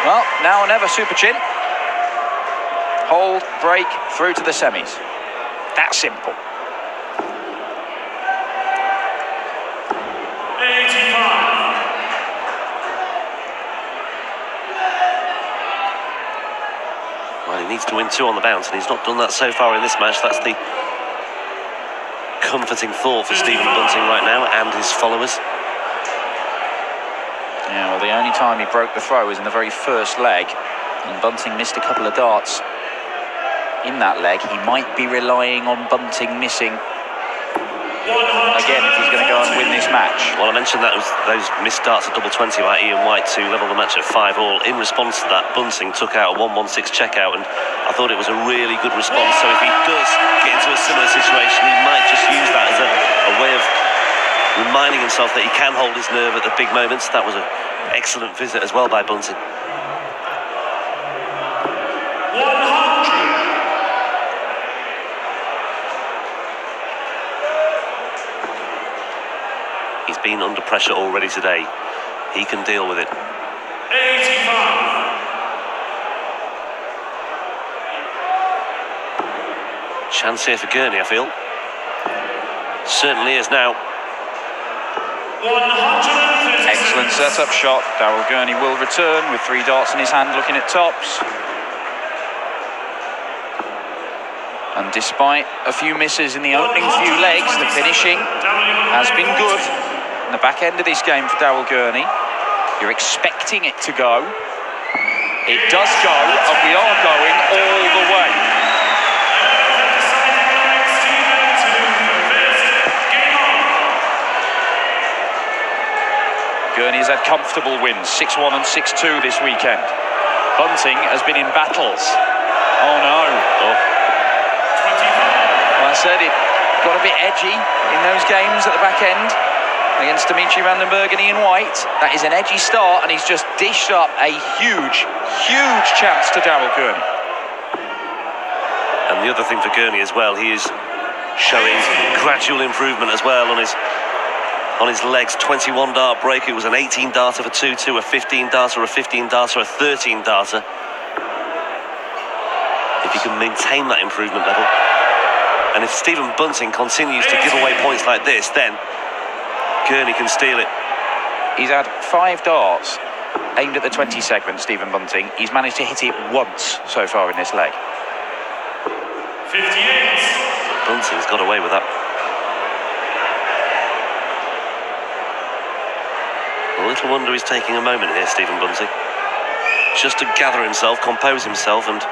[SPEAKER 1] Well, now or never, super chin. Hold, break, through to the semis. That simple.
[SPEAKER 3] 85.
[SPEAKER 8] Well, he needs to win 2 on the bounce, and he's not done that so far in this match. That's the comforting thought for Stephen Bunting right now and his followers.
[SPEAKER 1] Yeah, well, the only time he broke the throw was in the very first leg, and Bunting missed a couple of darts in that leg. He might be relying on Bunting missing again if he's going to go and win this match.
[SPEAKER 8] Well, I mentioned that those missed darts at double 20 by Ian White to level the match at 5-all. In response to that, Bunting took out a 1-1-6 checkout, and I thought it was a really good response. So if he does get into a similar situation, he might just use that as a way of reminding himself that he can hold his nerve at the big moments. That was an excellent visit as well by Bunting.
[SPEAKER 3] 100.
[SPEAKER 8] He's been under pressure already today. He can deal with it.
[SPEAKER 3] 85.
[SPEAKER 8] Chance here for Gurney, I feel. Certainly is now.
[SPEAKER 3] 136.
[SPEAKER 1] Excellent setup shot. Daryl Gurney will return with 3 darts in his hand, looking at tops. And despite a few misses in the opening few legs, the finishing has been good. In the back end of this game for Daryl Gurney, you're expecting it to go. It does go, and we are going all the way. Gurney has had comfortable wins, 6-1 and 6-2 this weekend. Bunting has been in battles. Oh no. Well, I said it got a bit edgy in those games at the back end against Dimitri Vandenberg and Ian White. That is an edgy start, and he's just dished up a huge, huge chance to Daryl Gurney.
[SPEAKER 8] And the other thing for Gurney as well, he is showing gradual improvement as well on his legs. 21 dart break. It was an 18 darter for 2-2, a 15 darter, a 15 darter, a 13 darter. If he can maintain that improvement level, and if Stephen Bunting continues to give away points like this, then Gurney can steal it.
[SPEAKER 1] He's had 5 darts aimed at the 20 segment, Stephen Bunting. He's managed to hit it once so far in this leg.
[SPEAKER 3] 58.
[SPEAKER 8] Bunting's got away with that. A little wonder he's taking a moment here, Stephen Bunting, just to gather himself, compose himself, and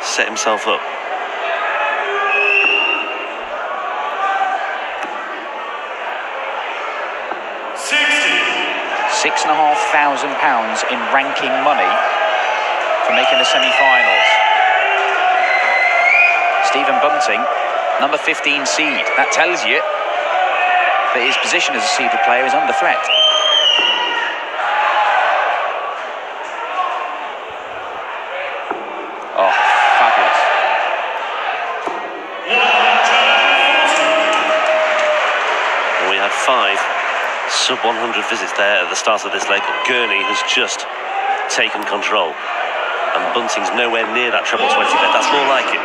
[SPEAKER 8] set himself up.
[SPEAKER 1] 6,500 £6,500 in ranking money for making the semi-finals. Stephen Bunting, number 15 seed. That tells you that his position as a seeded player is under threat. Oh, fabulous.
[SPEAKER 8] We had 5 sub-100 visits there at the start of this leg. Gurney has just taken control, and Bunting's nowhere near that treble 20 there. That's more like it.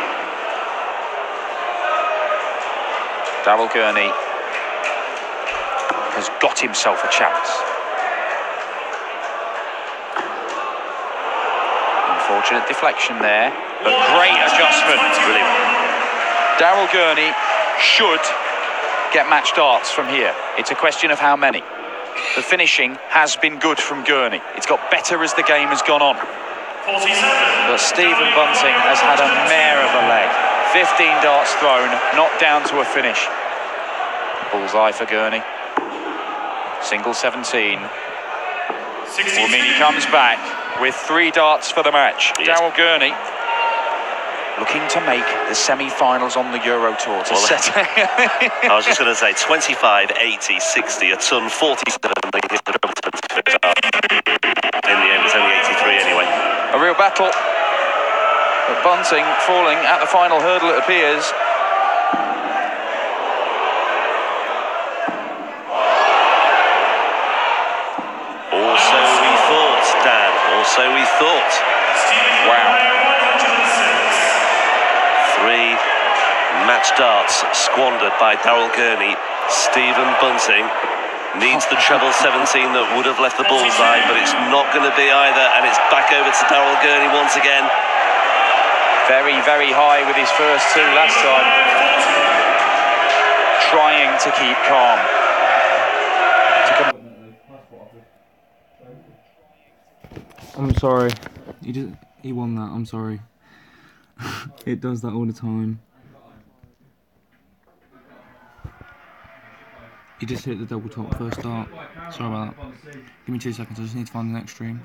[SPEAKER 1] Daryl Gurney has got himself a chance. Unfortunate deflection there, but great adjustment.
[SPEAKER 8] Brilliant.
[SPEAKER 1] Daryl Gurney should get match darts from here. It's a question of how many. The finishing has been good from Gurney. It's got better as the game has gone on.
[SPEAKER 3] 47.
[SPEAKER 1] But Stephen Bunting has had a mare of a leg. 15 darts thrown, not down to a finish. Bullseye for Gurney. Single 17. Will mean he comes back with 3 darts for the match.
[SPEAKER 8] Yes.
[SPEAKER 1] Daryl Gurney looking to make the semi-finals on the Euro Tour to set.
[SPEAKER 8] I was just going to say 25, 80, 60, a ton, 47. They hit the drum to the first half. In the end, it's only 83 anyway.
[SPEAKER 1] A real battle. But Bunting falling at the final hurdle, it appears.
[SPEAKER 8] Also we thought, Dan. Also we thought.
[SPEAKER 1] Wow.
[SPEAKER 8] 3 match darts squandered by Daryl Gurney. Stephen Bunting needs the treble 17 that would have left the bullseye, but it's not going to be either, and it's back over to Daryl Gurney once again.
[SPEAKER 1] Very, very high with his first 2 last time. Trying to keep calm.
[SPEAKER 4] I'm sorry. He won that. I'm sorry. It does that all the time. He just hit the double top first dart. Sorry about that. Give me 2 seconds. I just need to find the next stream.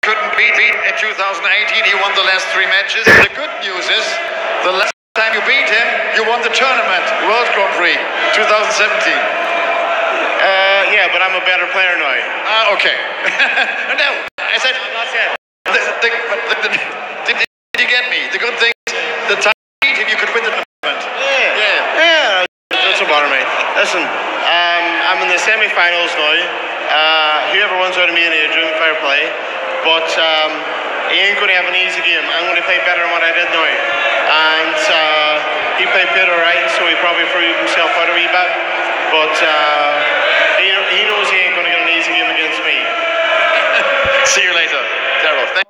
[SPEAKER 9] Couldn't beat in 2018. He won the last 3 matches. The good news is the last time you beat him, you won the tournament, World Grand Prix 2017.
[SPEAKER 10] Yeah, but I'm a better player now.
[SPEAKER 9] Okay. No, I said the
[SPEAKER 10] semi-finals now. Whoever wins out of me and Adrian, fair play. But he ain't going to have an easy game. I'm going to play better than what I did now. And he played Peter Wright, so he probably proved himself out a wee bit. But he knows he ain't going to get an easy game against me.
[SPEAKER 9] See you later. Daryl. Thank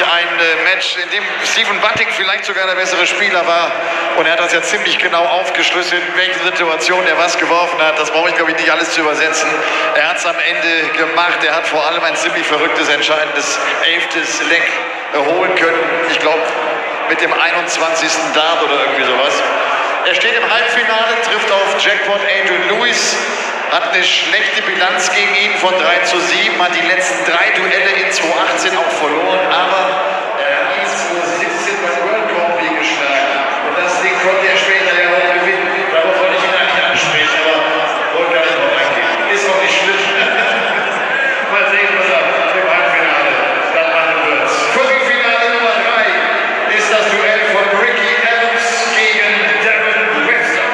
[SPEAKER 9] ein Match, in dem Stephen Bunting vielleicht sogar der bessere Spieler war. Und er hat das ja ziemlich genau aufgeschlüsselt, in welchen Situationen er was geworfen hat. Das brauche ich, glaube ich, nicht alles zu übersetzen. Er hat es am Ende gemacht. Er hat vor allem ein ziemlich verrücktes, entscheidendes 11. Leck erholen können. Ich glaube, mit dem 21. Dart oder irgendwie sowas. Er steht im Halbfinale, trifft auf Jackpot Adrian Lewis. Hat eine schlechte Bilanz gegen ihn von 3:7, hat die letzten 3 Duelle in 2018 auch verloren, aber er hat ihn 2017 beim World Grand Prix geschlagen. Und das Ding konnte er später ja auch gewinnen. Darauf wollte ich ihn eigentlich ansprechen, aber wollte gar nicht drauf eingehen. Ist auch nicht schlimm. Mal sehen, was er im Halbfinale dann machen wird. Viertelfinale Nummer 3 ist das Duell von Ricky Adams gegen Webster.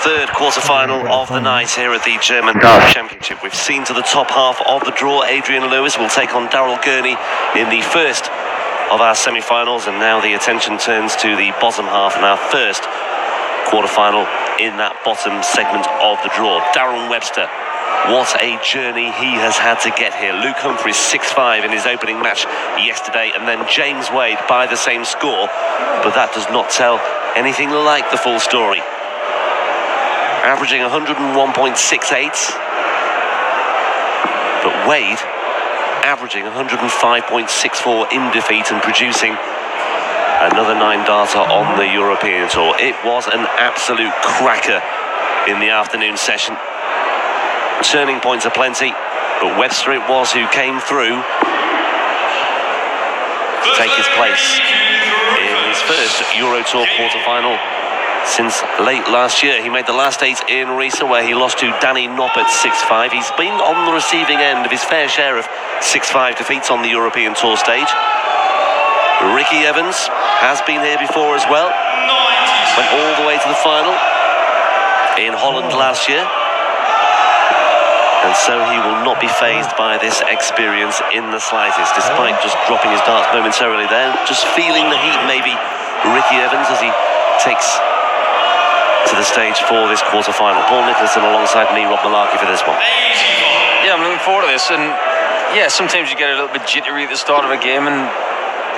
[SPEAKER 8] third quarter-final of the night here at the German Dart Championship. We've seen to the top half of the draw. Adrian Lewis will take on Daryl Gurney in the first of our semi-finals, and now the attention turns to the bottom half and our first quarter-final in that bottom segment of the draw. Darren Webster, what a journey he has had to get here. Luke Humphries 6-5 in his opening match yesterday, and then James Wade by the same score, but that does not tell anything like the full story. Averaging 101.68, but Wade averaging 105.64 in defeat and producing another 9-darter on the European Tour. It was an absolute cracker in the afternoon session. Turning points aplenty, but Webster it was who came through to take his place in his first Euro Tour quarter-final since late last year. He made the last 8 in Riesa, where he lost to Danny Noppert 6-5. He's been on the receiving end of his fair share of 6-5 defeats on the European Tour stage. Ricky Evans has been here before as well. Went all the way to the final in Holland last year. And so he will not be fazed by this experience in the slightest, despite just dropping his darts momentarily there. Just feeling the heat, maybe, Ricky Evans, as he takes to the stage for this quarter-final. Paul Nicholson alongside me, Rob Malarkey, for this one.
[SPEAKER 2] Yeah, I'm looking forward to this, and yeah, sometimes you get a little bit jittery at the start of a game, and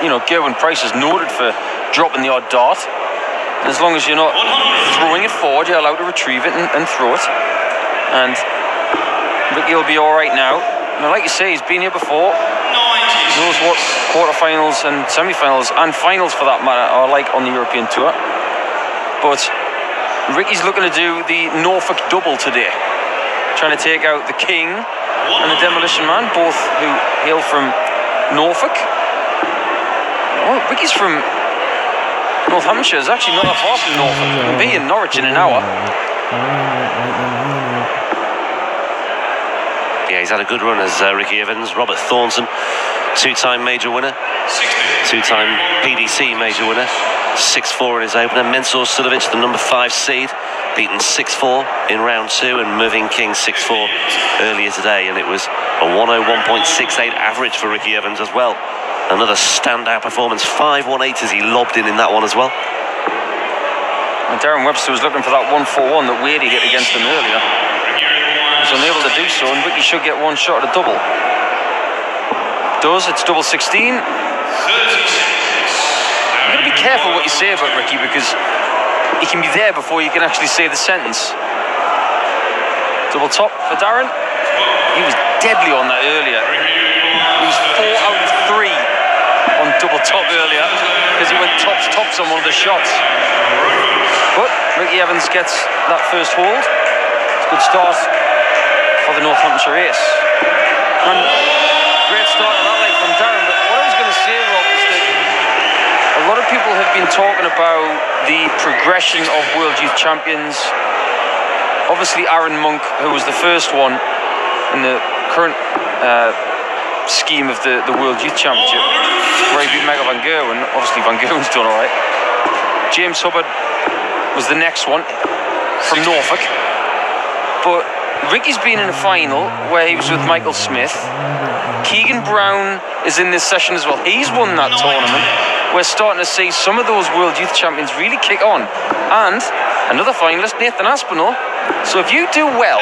[SPEAKER 2] you know, Gerwyn Price is noted for dropping the odd dart, and as long as you're not throwing it forward, you're allowed to retrieve it and throw it, and Ricky will be all right now. And like you say, he's been here before. He knows what quarterfinals and semi-finals and finals, for that matter, are like on the European Tour. But Ricky's looking to do the Norfolk double today, trying to take out the King and the Demolition Man, both who hail from Norfolk. Oh, Ricky's from Northamptonshire. It's actually not that far from Norfolk. He'll be in Norwich in an hour.
[SPEAKER 8] Yeah, he's had a good run as Ricky Evans. Robert Thornton, 2-time major winner, 2-time PDC major winner, 6-4 in his opener. Mensur Suljovic, the number 5 seed, beaten 6-4 in round 2, and Mervyn King 6-4 earlier today, and it was a 101.68 average for Ricky Evans as well. Another standout performance, 5-1-8 as he lobbed in that one as well.
[SPEAKER 2] And Darren Webster was looking for that 1-4-1 that Wadey hit against him earlier. He was unable to do so, and Ricky should get one shot at a double. Does, it's double 16. You've got to be careful what you say about Ricky, because he can be there before you can actually say the sentence. Double top for Darren. He was deadly on that earlier. He was 4 out of 3 on double top earlier, because he went tops on one of the shots. But Ricky Evans gets that first hold. It's a good start for the Northamptonshire ace. And great start on that leg from Darren. But what I was going to say, Rob, is that a lot of people have been talking about the progression of World Youth Champions. Obviously Aaron Monk, who was the first one in the current scheme of the World Youth Championship, where he beat Michael Van Gerwen. Obviously Van Gerwen's done all right. James Hubbard was the next one from Norfolk. But Ricky's been in a final where he was with Michael Smith. Keegan Brown is in this session as well. He's won that tournament. We're starting to see some of those World Youth Champions really kick on. And another finalist, Nathan Aspinall. So if you do well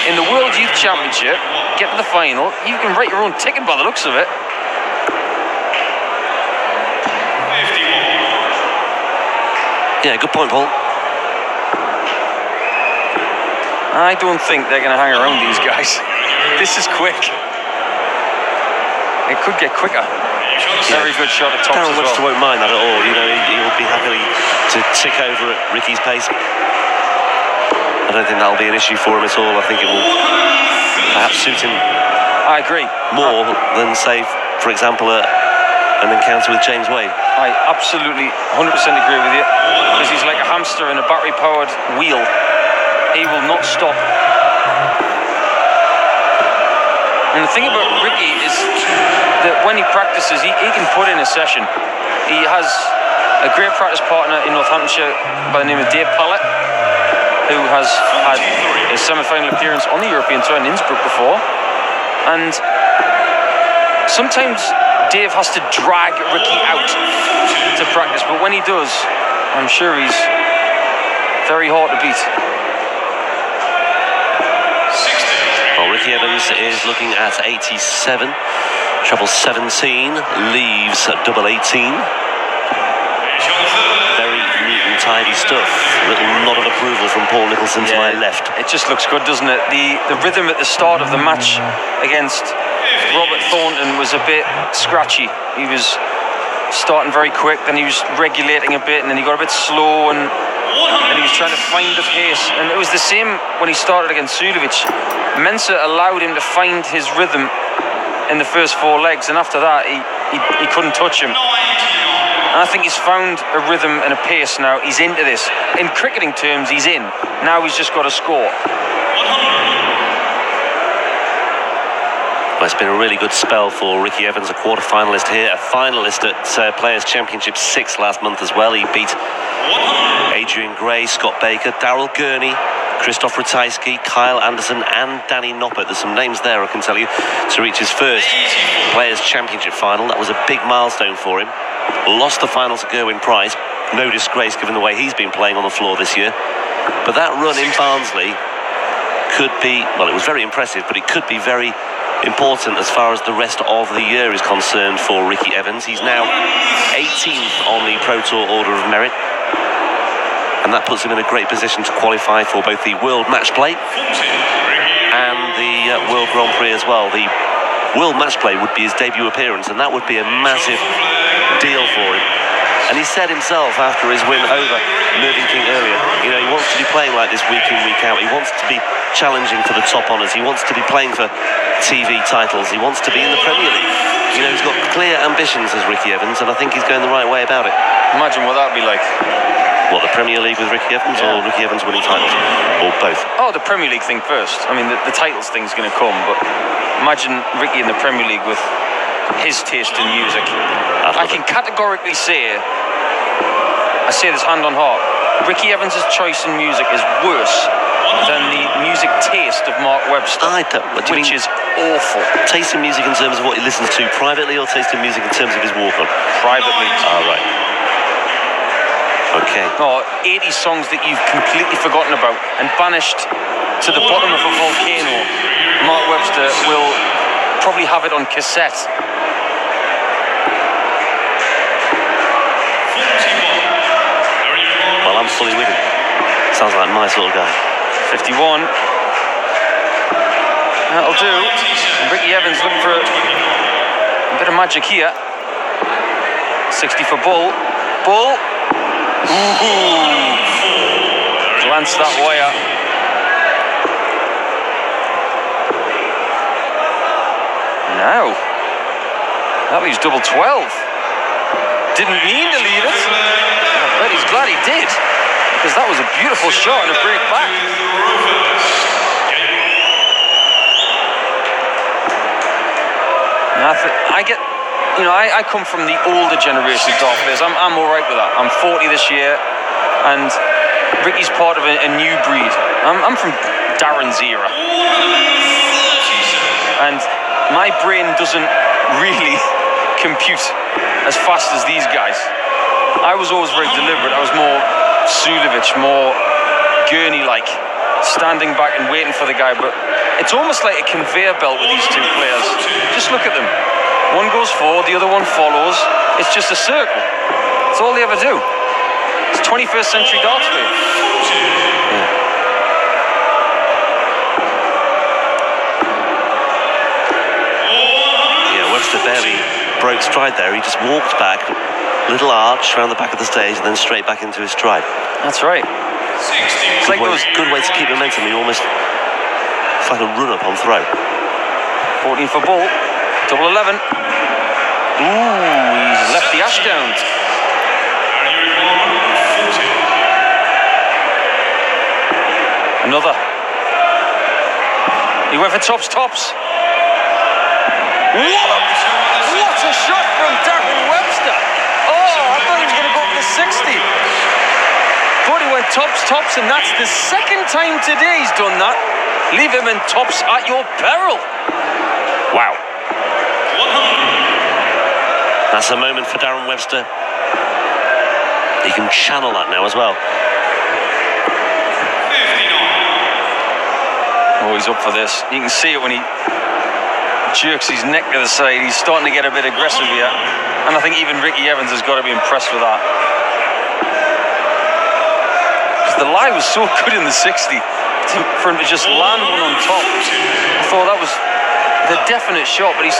[SPEAKER 2] in the World Youth Championship, get to the final, you can write your own ticket by the looks of it.
[SPEAKER 8] Yeah, good point, Paul.
[SPEAKER 2] I don't think they're going to hang around these guys. This is quick. It could get quicker. Very good shot at tops as well.
[SPEAKER 8] Webster won't mind that at all. You know, he'll be happy to tick over at Ricky's pace. I don't think that'll be an issue for him at all. I think it will perhaps suit him.
[SPEAKER 2] I agree.
[SPEAKER 8] More than, say, for example, an encounter with James Wade.
[SPEAKER 2] I absolutely 100% agree with you, because he's like a hamster in a battery-powered wheel. He will not stop. And the thing about Ricky is that when he practices, he can put in a session. He has a great practice partner in Northamptonshire by the name of Dave Pallett, who has had a semi-final appearance on the European Tour in Innsbruck before. And sometimes Dave has to drag Ricky out to practice, but when he does, I'm sure he's very hard to beat.
[SPEAKER 8] Well, Ricky Evans is looking at 87. Treble 17 leaves at double 18. Very neat and tidy stuff. A little nod of approval from Paul Nicholson to my left.
[SPEAKER 2] It just looks good, doesn't it? The rhythm at the start of the match against Robert Thornton was a bit scratchy. He was starting very quick, then he was regulating a bit, and then he got a bit slow, and he was trying to find the pace. And it was the same when he started against Sulevic. Mensah allowed him to find his rhythm in the first 4 legs, and after that he couldn't touch him. And I think he's found a rhythm and a pace now. He's into this. In cricketing terms, he's in. Now he's just got to score.
[SPEAKER 8] Well, it's been a really good spell for Ricky Evans, a quarter-finalist here, a finalist at Players' Championship 6 last month as well. He beat Adrian Gray, Scott Baker, Daryl Gurney, Christoph Ratajski, Kyle Anderson and Danny Noppert. There's some names there, I can tell you, to reach his first Players' Championship final. That was a big milestone for him. Lost the final to Gerwyn Price. No disgrace given the way he's been playing on the floor this year. But that run in Barnsley could be, well, it was very impressive, but it could be very important as far as the rest of the year is concerned for Ricky Evans. He's now 18th on the Pro Tour Order of Merit, and that puts him in a great position to qualify for both the World Match Play and the World Grand Prix as well. The World Match Play would be his debut appearance, and that would be a massive deal for him. And he said himself after his win over Mervyn King earlier, you know, he wants to be playing like this week in, week out. He wants to be challenging for the top honours. He wants to be playing for TV titles. He wants to be in the Premier League. You know, he's got clear ambitions as Ricky Evans, and I think he's going the right way about it.
[SPEAKER 2] Imagine what that'd be like.
[SPEAKER 8] What, the Premier League with Ricky Evans, or Ricky Evans winning titles? Or both?
[SPEAKER 2] Oh, the Premier League thing first. I mean, the titles thing's going to come, but imagine Ricky in the Premier League with his taste in music. I can categorically say, I say this hand on heart, Ricky Evans' choice in music is worse than the music taste of Mark Webster, which is awful.
[SPEAKER 8] Taste in music in terms of what he listens to privately, or taste in music in terms of his walk-on?
[SPEAKER 2] Privately.
[SPEAKER 8] Ah, right. Okay.
[SPEAKER 2] Oh, 80 songs that you've completely forgotten about and banished to the bottom of a volcano. Mark Webster will probably have it on cassette.
[SPEAKER 8] Well, I'm fully with him. Sounds like a nice little guy.
[SPEAKER 2] 51. That'll do. Ricky Evans looking for a bit of magic here. 60 for Bull. Bull. Ooh. Glance that wire. Now. That leaves double 12. Didn't mean to leave it. I bet he's glad he did, because that was a beautiful shot and a break back. I get, you know, I come from the older generation of dart players. I'm all right with that. I'm 40 this year, and Ricky's part of a new breed. I'm from Darren's era, and my brain doesn't really compute as fast as these guys. I was always very deliberate. I was more Sulevic, more Gurney-like, standing back and waiting for the guy. But it's almost like a conveyor belt with these two players. Just look at them. One goes forward, the other one follows. It's just a circle. That's all they ever do. It's 21st century darts play.
[SPEAKER 8] Yeah, Webster barely broke stride there. He just walked back, little arch around the back of the stage, and then straight back into his stride.
[SPEAKER 2] That's right. It's
[SPEAKER 8] good, good way to keep momentum. He almost, it's like a run up on throw.
[SPEAKER 2] 14 for Bull. Double 11. Ooh, he's left the ash down. Another. He went for tops. What a shot from Darren Webster. Oh, I thought he was going to go for the 60. But he went tops, and that's the second time today he's done that. Leave him in tops at your peril. Wow.
[SPEAKER 8] That's a moment for Darren Webster. He can channel that now as well.
[SPEAKER 2] Oh, he's up for this. You can see it when he jerks his neck to the side. He's starting to get a bit aggressive here. And I think even Ricky Evans has got to be impressed with that. Because the lie was so good in the 60. For him to just land one on top. I thought that was the definite shot. But he's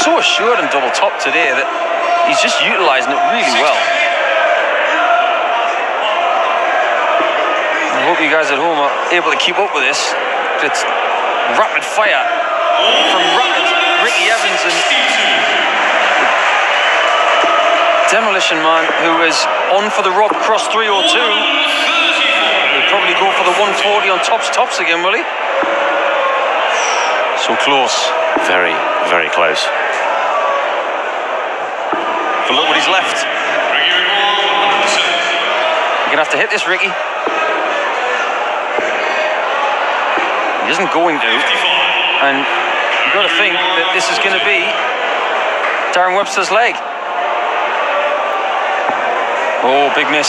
[SPEAKER 2] so assured in double top today that he's just utilising it really well. I hope you guys at home are able to keep up with this. It's rapid fire from Ricky Evans and Demolition Man, who is on for the Rob Cross 302. He'll probably go for the 140 on tops again, will he? So close.
[SPEAKER 8] Very, very close.
[SPEAKER 2] But look what he's left. You're going to have to hit this, Ricky. He isn't going to, and you've got to think that this is going to be Darren Webster's leg. Oh, big miss.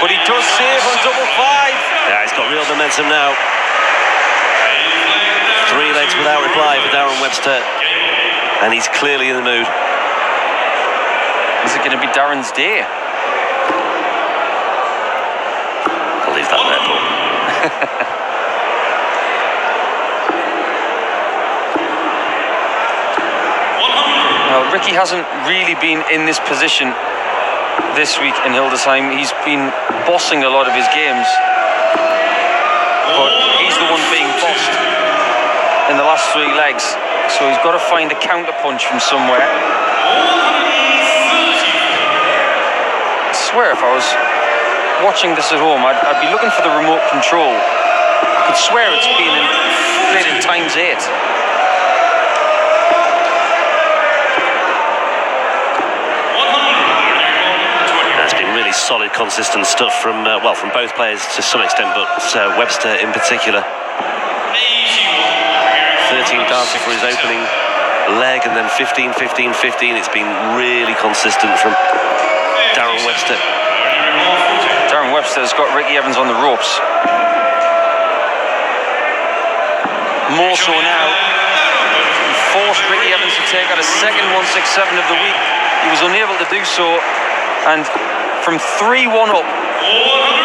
[SPEAKER 2] But he does save on double five.
[SPEAKER 8] Yeah, he's got real momentum now. 3 legs without reply for Darren Webster, and he's clearly in the mood.
[SPEAKER 2] Is it going to be Darren's day?
[SPEAKER 8] I'll leave that there, Paul.
[SPEAKER 2] Well, Ricky hasn't really been in this position this week in Hildesheim. He's been bossing a lot of his games, but he's the one being bossed in the last 3 legs, so he's got to find a counter punch from somewhere. I swear if I was watching this at home, I'd be looking for the remote control. I could swear it's been played in ×8.
[SPEAKER 8] Solid, consistent stuff from from both players to some extent, but Webster in particular. 13 darted for his opening leg, and then 15, 15, 15. It's been really consistent from Darren Webster.
[SPEAKER 2] Darren Webster's got Ricky Evans on the ropes. More so now. He forced Ricky Evans to take out a second 167 of the week. He was unable to do so, and from 3-1 up,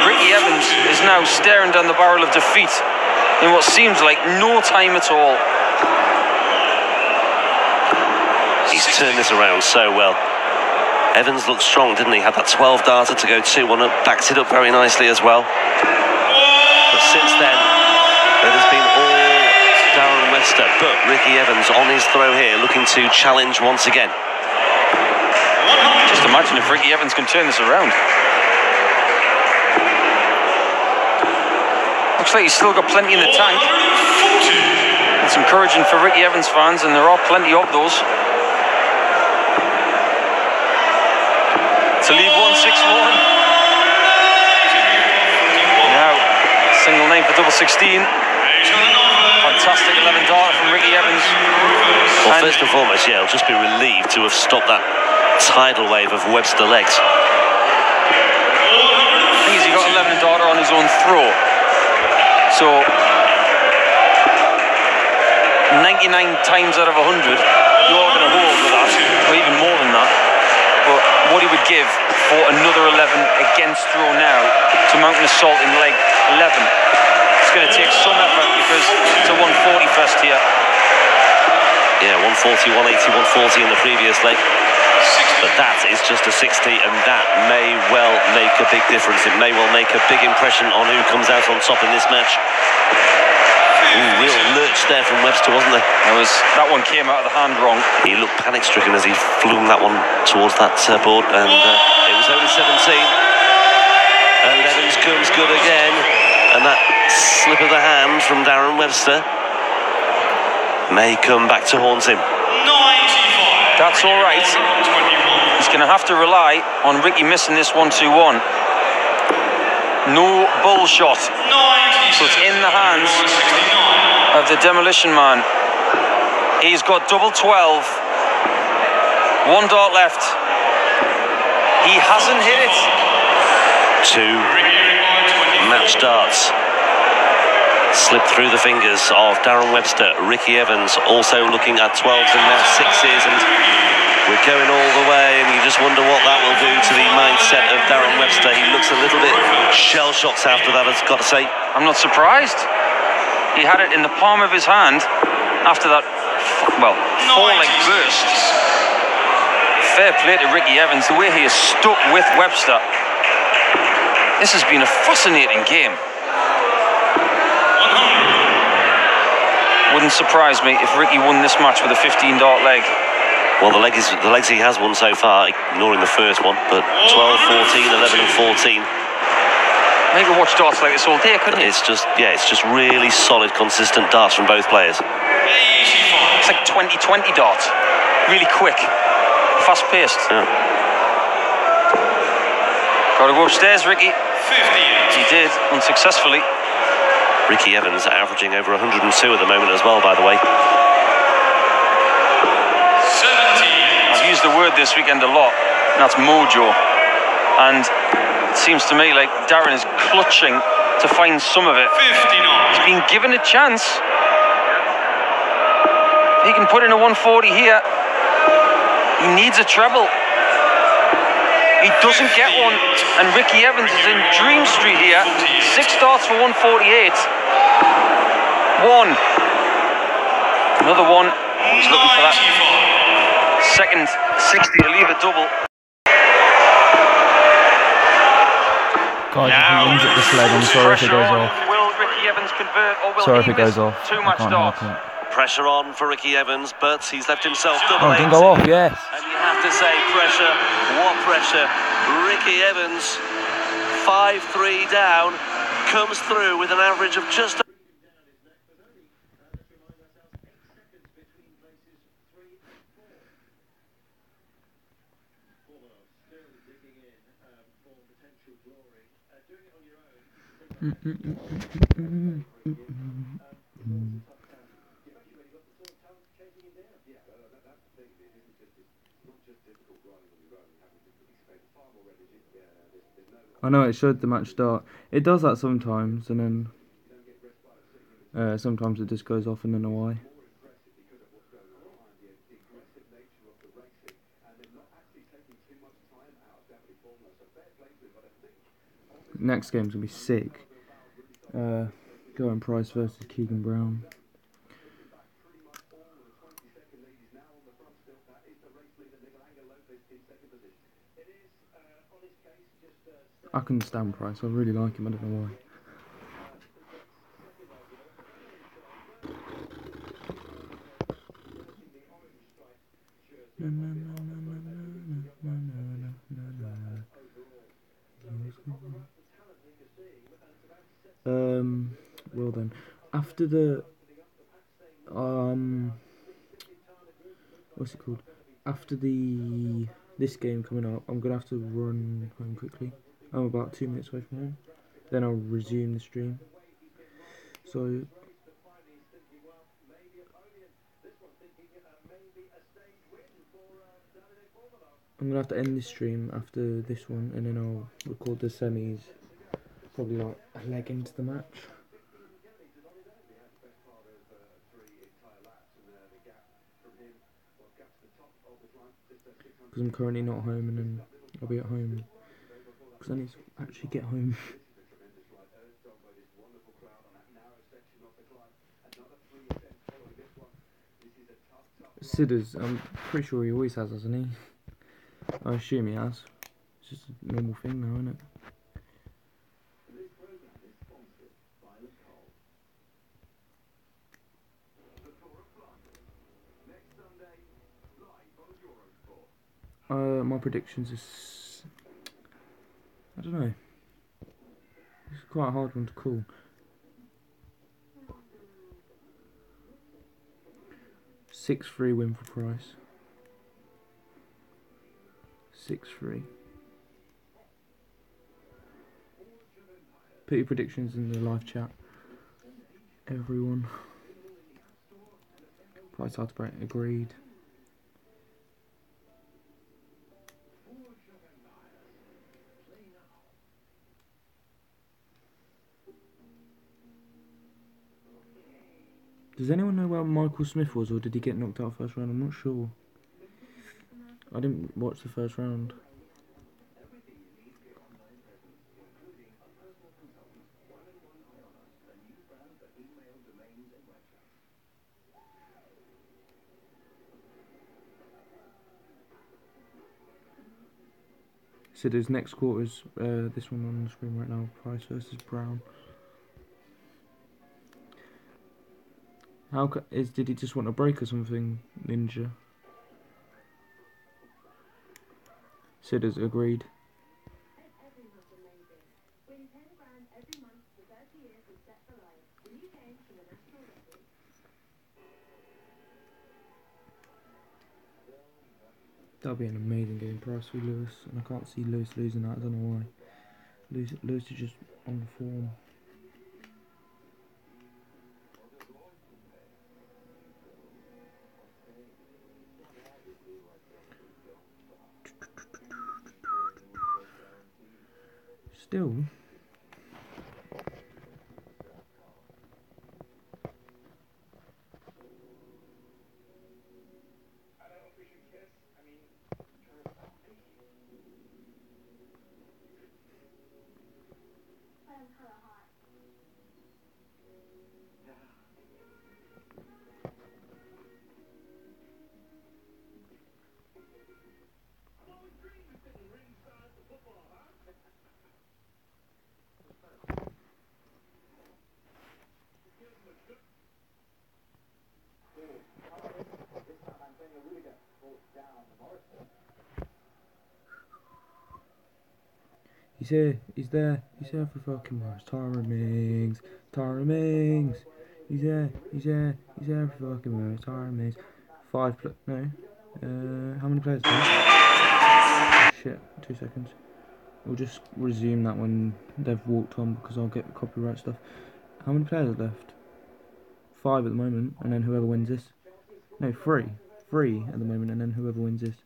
[SPEAKER 2] Ricky Evans is now staring down the barrel of defeat in what seems like no time at all.
[SPEAKER 8] He's turned this around so well. Evans looked strong, didn't he? Had that 12 darter to go 2-1 up, backed it up very nicely as well. But since then, it has been all Darren Webster, but Ricky Evans on his throw here, looking to challenge once again.
[SPEAKER 2] Just imagine if Ricky Evans can turn this around. Looks like he's still got plenty in the tank. It's encouraging for Ricky Evans fans, and there are plenty of those. To leave 161. Now, single 9 for double 16. Fantastic 11 darter from Ricky Evans.
[SPEAKER 8] Well, first and foremost, yeah, I'll just be relieved to have stopped that tidal wave of Webster legs.
[SPEAKER 2] The thing is, he got 11 darter on his own throw. So 99 times out of 100, you are going to hold with that, or even more than that. But what he would give for another 11 against throw now to mount an assault in leg 11. It's going to take some effort because it's a 140 fest here.
[SPEAKER 8] Yeah, 140, 180, 140 in the previous leg. But that is just a 60, and that may well make a big difference. It may well make a big impression on who comes out on top in this match. Ooh, real lurch there from Webster, wasn't there?
[SPEAKER 2] That one came out of the hand wrong.
[SPEAKER 8] He looked panic-stricken as he flung that one towards that board, and it was only 17. And Evans comes good again, and that slip of the hand from Darren Webster may come back to haunt him.
[SPEAKER 2] That's all right. He's going to have to rely on Ricky missing this 1-2-1. No bull shot. So it's in the hands of the demolition man. He's got double 12. 1 dart left. He hasn't hit it.
[SPEAKER 8] 2 match darts slipped through the fingers of Darren Webster. Ricky Evans also looking at 12s and now 6s, and we're going all the way, and you just wonder what that will do to the mindset of Darren Webster. He looks a little bit shell-shocked after that, I've got to say.
[SPEAKER 2] I'm not surprised. He had it in the palm of his hand after that, well, falling burst. Fair play to Ricky Evans, the way he has stuck with Webster. This has been a fascinating game. Wouldn't surprise me if Ricky won this match with a 15-dart leg.
[SPEAKER 8] Well, the legs he has won so far, ignoring the first one, but 12, 14, 11 and 14.
[SPEAKER 2] Maybe watch darts like this all day, couldn't it?
[SPEAKER 8] It's just really solid, consistent darts from both players.
[SPEAKER 2] It's like 20-20 darts. Really quick, fast-paced.
[SPEAKER 8] Yeah.
[SPEAKER 2] Got to go upstairs, Ricky. He did, unsuccessfully.
[SPEAKER 8] Ricky Evans averaging over 102 at the moment as well, by the way.
[SPEAKER 2] I've used the word this weekend a lot, and that's mojo. And it seems to me like Darren is clutching to find some of it. He's been given a chance. If he can put in a 140 here, he needs a treble. He doesn't get one, and Ricky Evans is in Dream Street here. 6 darts for 148. 1. Another one. He's looking for that second 60 to leave a double.
[SPEAKER 4] God, if he wins at this leg, I'm sorry if it goes off.
[SPEAKER 2] Will Ricky Evans convert, or will
[SPEAKER 4] Sorry if
[SPEAKER 2] he
[SPEAKER 4] it goes
[SPEAKER 2] miss
[SPEAKER 4] off.
[SPEAKER 2] too
[SPEAKER 4] I
[SPEAKER 2] much
[SPEAKER 4] can't
[SPEAKER 2] dart?
[SPEAKER 4] help it.
[SPEAKER 8] Pressure on for Ricky Evans, but he's left himself double.
[SPEAKER 4] Oh, it didn't go off, yes.
[SPEAKER 8] And you have to say pressure. What pressure? Ricky Evans, 5-3 down, comes through with an average of just...
[SPEAKER 4] I know it showed the match start. It does that sometimes, and then sometimes it just goes off and then why. Next game's gonna be sick. Going Price versus Keegan Brown. I can stand Price. I really like him. I don't know why. Well then, after the what's it called? After this game coming up, I'm gonna have to run home quickly. I'm about 2 minutes away from home. Then I'll resume the stream. So I'm gonna have to end this stream after this one, and then I'll record the semis. Probably like a leg into the match. Because I'm currently not home, and then I'll be at home. Because I need to actually get home. Sidders, I'm pretty sure he always has, hasn't he? I assume he has. It's just a normal thing now, isn't it? My predictions is... I don't know. It's quite a hard one to call. $6-3 win for Price. 6-3. Put your predictions in the live chat, everyone. Price hard to break, agreed. Does anyone know where Michael Smith was, or did he get knocked out first round? I'm not sure. I didn't watch the first round. So there's next quarters, this one on the screen right now, Price versus Brown. Did he just want a break or something, Ninja? Sidders agreed. That'll be an amazing game, Price v Lewis, and I can't see Lewis losing that. I don't know why. Lewis is just on form. Still. He's here, he's there for fucking Morris. Tyron Mings, he's there for fucking Morris. Tyron Mings. How many players do we have? Shit, 2 seconds. We'll just resume that when they've walked on, because I'll get copyright stuff. How many players are left? 5 at the moment, and then whoever wins this. No, 3. 3 at the moment, and then whoever wins this.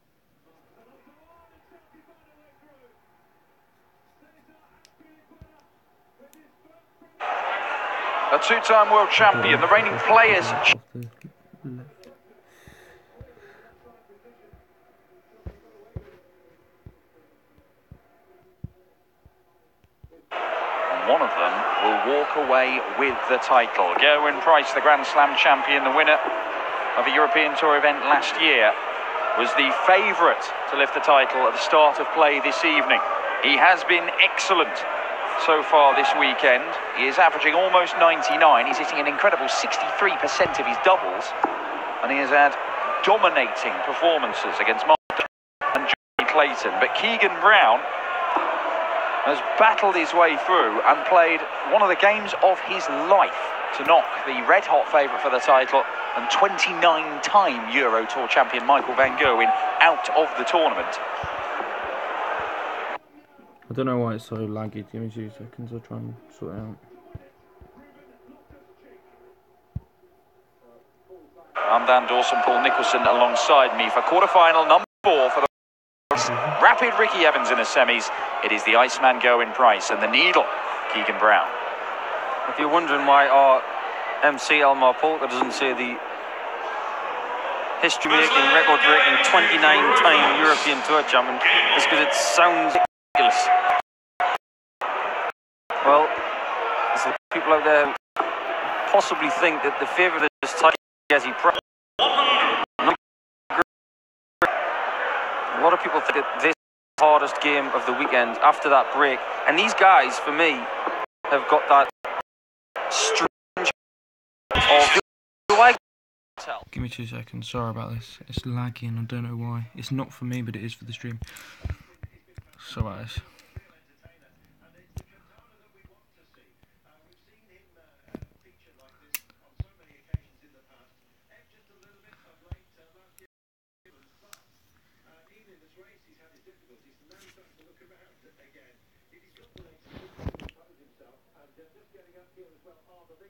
[SPEAKER 1] A two-time world champion, the reigning players. One of them will walk away with the title. Gerwyn Price, the Grand Slam champion, the winner of a European Tour event last year, was the favourite to lift the title at the start of play this evening. He has been excellent so far this weekend. He is averaging almost 99. He's hitting an incredible 63% of his doubles, and he has had dominating performances against Martin and Johnny Clayton. But Keegan Brown has battled his way through and played one of the games of his life to knock the red-hot favourite for the title and 29-time Euro Tour champion Michael van Gerwen out of the tournament.
[SPEAKER 4] I don't know why it's so laggy. Give me 2 seconds, I'll try and sort it out.
[SPEAKER 1] I'm Dan Dawson, Paul Nicholson alongside me for quarter-final number 4 for the rapid Ricky Evans in the semis. It is the Iceman Gerwyn Price and the Needle Keegan Brown.
[SPEAKER 2] If you're wondering why our MC Elmar Polka doesn't say the history-making, record-breaking 29-time European Tour champion, it's because it sounds ridiculous. Well, there's a lot of people out there who possibly think that the favourite of this title is Jesse Price. A lot of people think that this is the hardest game of the weekend after that break, and these guys, for me, have got that strange of do I tell?
[SPEAKER 4] Give me 2 seconds, sorry about this. It's laggy and I don't know why. It's not for me, but it is for the stream. Sorry about this.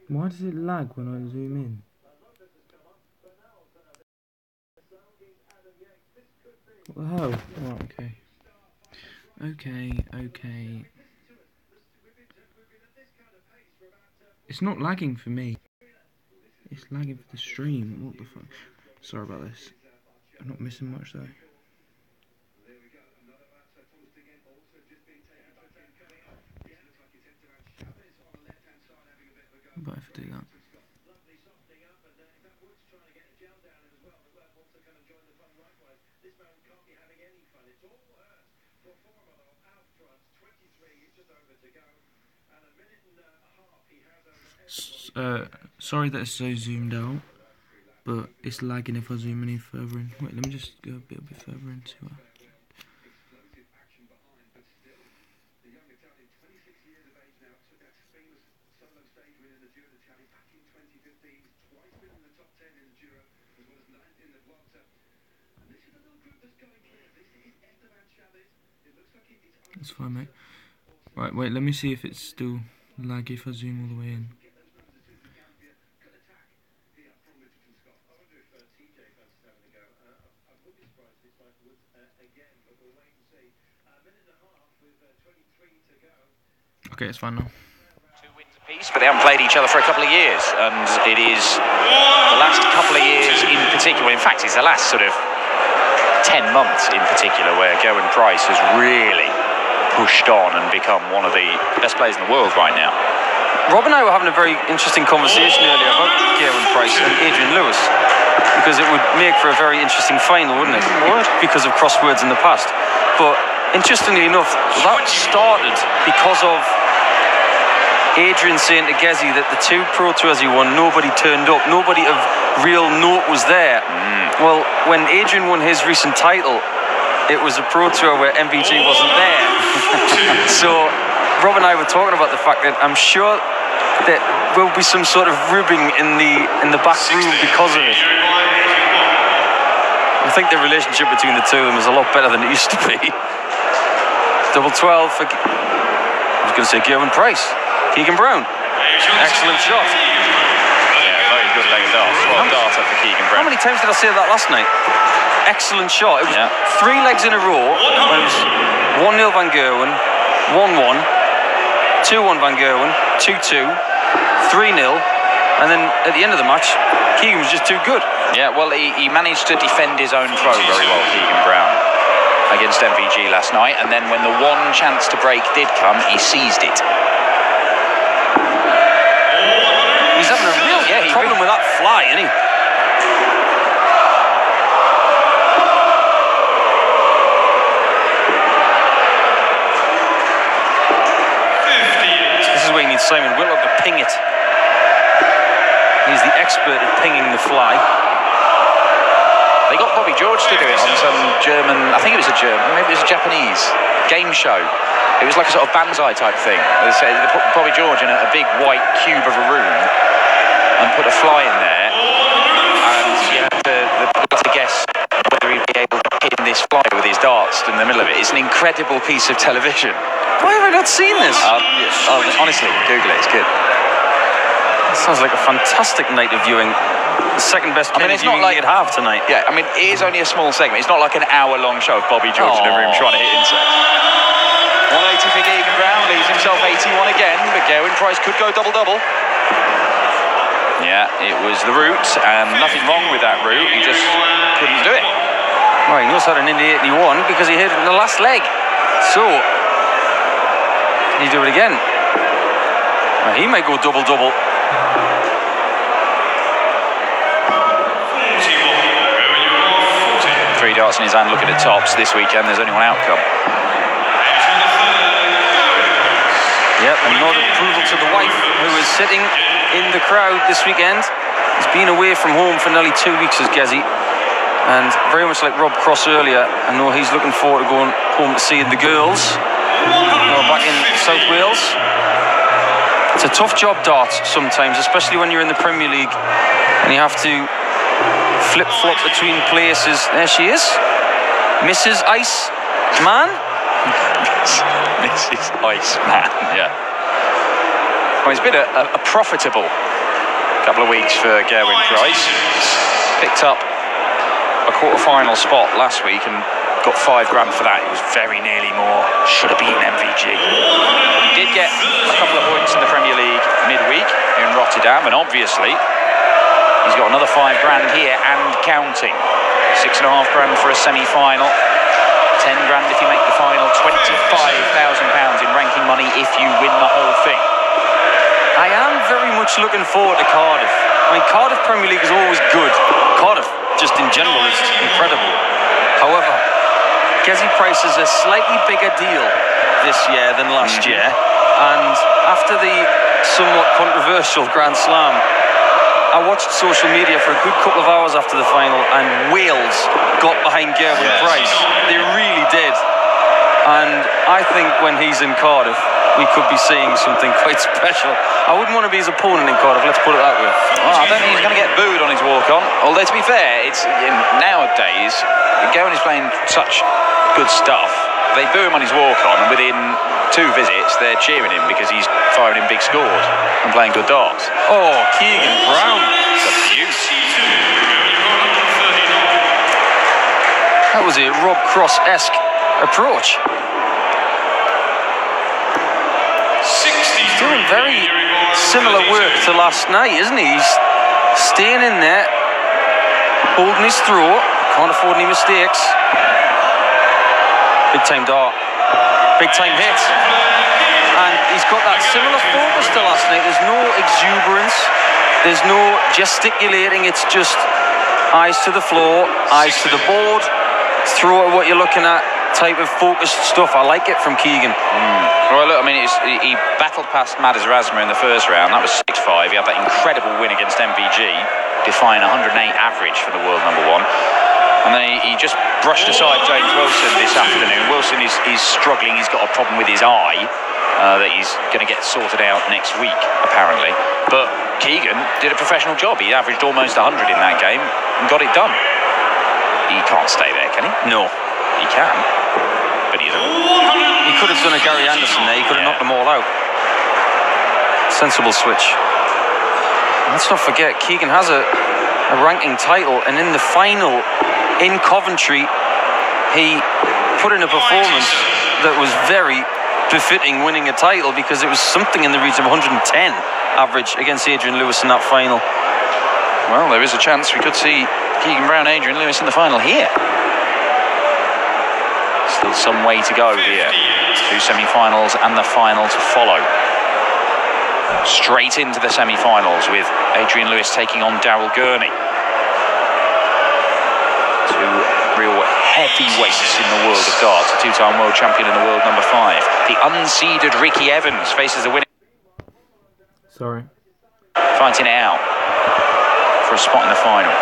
[SPEAKER 4] Why does it lag when I zoom in? What the hell? Oh, okay. It's not lagging for me. It's lagging for the stream. What the fuck? Sorry about this. I'm not missing much though. But if I do that. Sorry that it's so zoomed out, but it's lagging if I zoom any further in. Wait, let me just go a bit further into it. That's fine, mate. Right, wait, let me see if it's still laggy if I zoom all the way in. Okay, it's fine now.
[SPEAKER 1] 2 wins apiece, but they haven't played each other for a couple of years, and it is the last couple of years in particular. In fact, it's the last sort of 10 months in particular where Gerwyn Price has really pushed on and become one of the best players in the world right now.
[SPEAKER 2] Rob and I were having a very interesting conversation earlier about Gerwyn Price and Adrian Lewis, because it would make for a very interesting final, wouldn't it? Because of crosswords in the past. But interestingly enough, that started because of Adrian saying to Gezi that the 2 Pro Tours he won, nobody turned up, nobody of real note was there. Well, when Adrian won his recent title, it was a Pro Tour where MVG wasn't there. So Rob and I were talking about the fact that I'm sure there will be some sort of ribbing in the back room because of it. I think the relationship between the two of them is a lot better than it used to be. Double 12 for, I was going to say Gerwyn Price. Keegan Brown. Excellent shot.
[SPEAKER 1] Yeah, very good leg of darts. Well, darter for Keegan Brown.
[SPEAKER 2] How many times did I say that last night? Excellent shot. It was 3 legs in a row. It was 1-0 Van Gerwen, 1-1, 2-1 Van Gerwen, 2-2, 3-0, and then at the end of the match, Keegan was just too good.
[SPEAKER 1] Yeah, well, he managed to defend his own throw very well, Keegan Brown, against MVG last night, and then when the one chance to break did come, he seized it.
[SPEAKER 2] He's having a real problem with that fly, isn't he? This is where you need Simon Whitlock to ping it. He's the expert at pinging the fly.
[SPEAKER 1] They got Bobby George to do it on some German, I think it was a German, maybe it was a Japanese game show. It was like a sort of banzai type thing. They put Bobby George in a big white cube of a room and put a fly in there, and you had to guess whether he'd be able to hit this fly with his darts in the middle of it. It's an incredible piece of television.
[SPEAKER 2] Why have I not seen this?
[SPEAKER 1] Honestly, Google it, it's good.
[SPEAKER 2] That sounds like a fantastic night of viewing. The second best viewing you'd have tonight.
[SPEAKER 1] Yeah, I mean, it is only a small segment. It's not like an hour-long show of Bobby George in a room trying to hit insects. 180 for Keegan Brown, leaves himself 81 again, but Gerwyn Price could go double-double. Yeah, it was the route, and nothing wrong with that route. He just couldn't do it.
[SPEAKER 2] Well, he also had an Indy 81 because he hit it in the last leg. So, can he do it again? Well, he may go double-double.
[SPEAKER 1] Three darts in his hand, looking at tops this weekend. There's only one outcome.
[SPEAKER 2] Yep, and nod approval to the wife who is sitting in the crowd this weekend. He's been away from home for nearly 2 weeks as Gezi, and very much like Rob Cross earlier, I know he's looking forward to going home to seeing the girls back in South Wales. It's a tough job, darts, sometimes, especially when you're in the Premier League and you have to flip-flop between places. There she is, Mrs. Iceman.
[SPEAKER 1] Mrs. Iceman, yeah. Well, he's been a profitable couple of weeks for Gerwyn Price. Picked up a quarter-final spot last week and got $5 grand for that. It was very nearly more. Should have beaten MVG. He did get a couple of points in the Premier League midweek in Rotterdam, and obviously he's got another $5 grand here and counting. $6.5 grand for a semi-final. 10 grand if you make the final. £25,000 in ranking money if you win the whole thing.
[SPEAKER 2] I am very much looking forward to Cardiff. I mean, Cardiff Premier League is always good. Cardiff, just in general, is incredible. However, Gezi Price is a slightly bigger deal this year than last year. And after the somewhat controversial Grand Slam, I watched social media for a good couple of hours after the final, and Wales got behind Gerwyn Price. They really did. And I think when he's in Cardiff, we could be seeing something quite special. I wouldn't want to be his opponent in Cardiff, let's put it that way.
[SPEAKER 1] Well, I don't think he's going to get booed on his walk-on. Although, to be fair, it's nowadays, Gerwyn is playing such good stuff. They boo him on his walk-on, and within 2 visits, they're cheering him because he's firing in big scores and playing good darts.
[SPEAKER 2] Oh, Keegan Brown.
[SPEAKER 1] It's a beaut.
[SPEAKER 2] That was a Rob Cross-esque approach. He's doing very similar work to last night, isn't he? He's staying in there, holding his throat, can't afford any mistakes. Big time dart, big time hit. And he's got that similar focus to last night. There's no exuberance, there's no gesticulating, it's just eyes to the floor, eyes to the board, throw at what you're looking at, type of focused stuff. I like it from Keegan.
[SPEAKER 1] Well, look, I mean, he battled past Madars Razma in the first round. That was 6-5. He had that incredible win against MVG, defying 108 average for the world #1. And then he just brushed aside James Wilson this afternoon. Wilson is struggling. He's got a problem with his eye that he's going to get sorted out next week, apparently. But Keegan did a professional job. He averaged almost 100 in that game and got it done. He can't stay there, can he?
[SPEAKER 2] No.
[SPEAKER 1] He can, but he doesn't.
[SPEAKER 2] He could have done a Gary Anderson there. He could have knocked them all out. Sensible switch. Let's not forget, Keegan has a ranking title, and in the final in Coventry, he put in a performance that was very befitting winning a title, because it was something in the region of 110 average against Adrian Lewis in that final.
[SPEAKER 1] Well, there is a chance we could see Keegan Brown, Adrian Lewis in the final here. Still some way to go here. 2 semi-finals and the final to follow. Straight into the semi-finals with Adrian Lewis taking on Daryl Gurney. 2 real heavyweights in the world of darts. A 2-time world champion in the world #5. The unseeded Ricky Evans faces the winner.
[SPEAKER 4] Sorry.
[SPEAKER 1] Fighting it out for a spot in the final.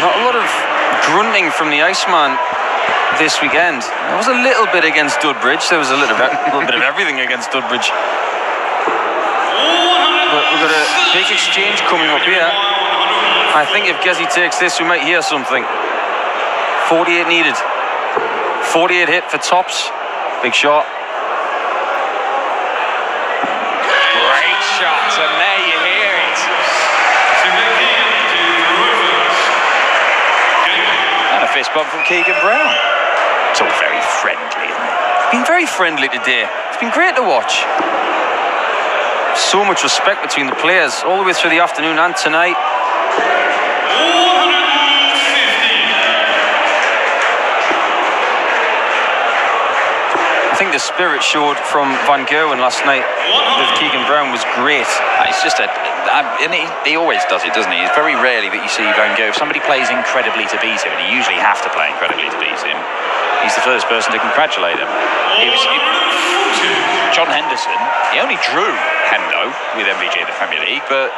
[SPEAKER 2] Not a lot of grunting from the Iceman this weekend. There was a little bit against Dudbridge. There was a little bit of everything against Dudbridge. But we've got a big exchange coming up here. I think if Gezi takes this, we might hear something. 48 needed. 48 hit for tops. Big shot.
[SPEAKER 1] Great shot, and there you hear it. And a fist bump from Keegan Brown. It's all very friendly, isn't it?
[SPEAKER 2] It's been very friendly today. It's been great to watch. So much respect between the players all the way through the afternoon and tonight. I think the spirit showed from Van Gerwen last night with Keegan Brown was great.
[SPEAKER 1] It's just and he always does it, doesn't he? It's very rarely that you see Van Gerwen. If somebody plays incredibly to beat him, and you usually have to play incredibly to beat him, he's the first person to congratulate him. John Henderson, he only drew Hendo with MVG in the Premier League, but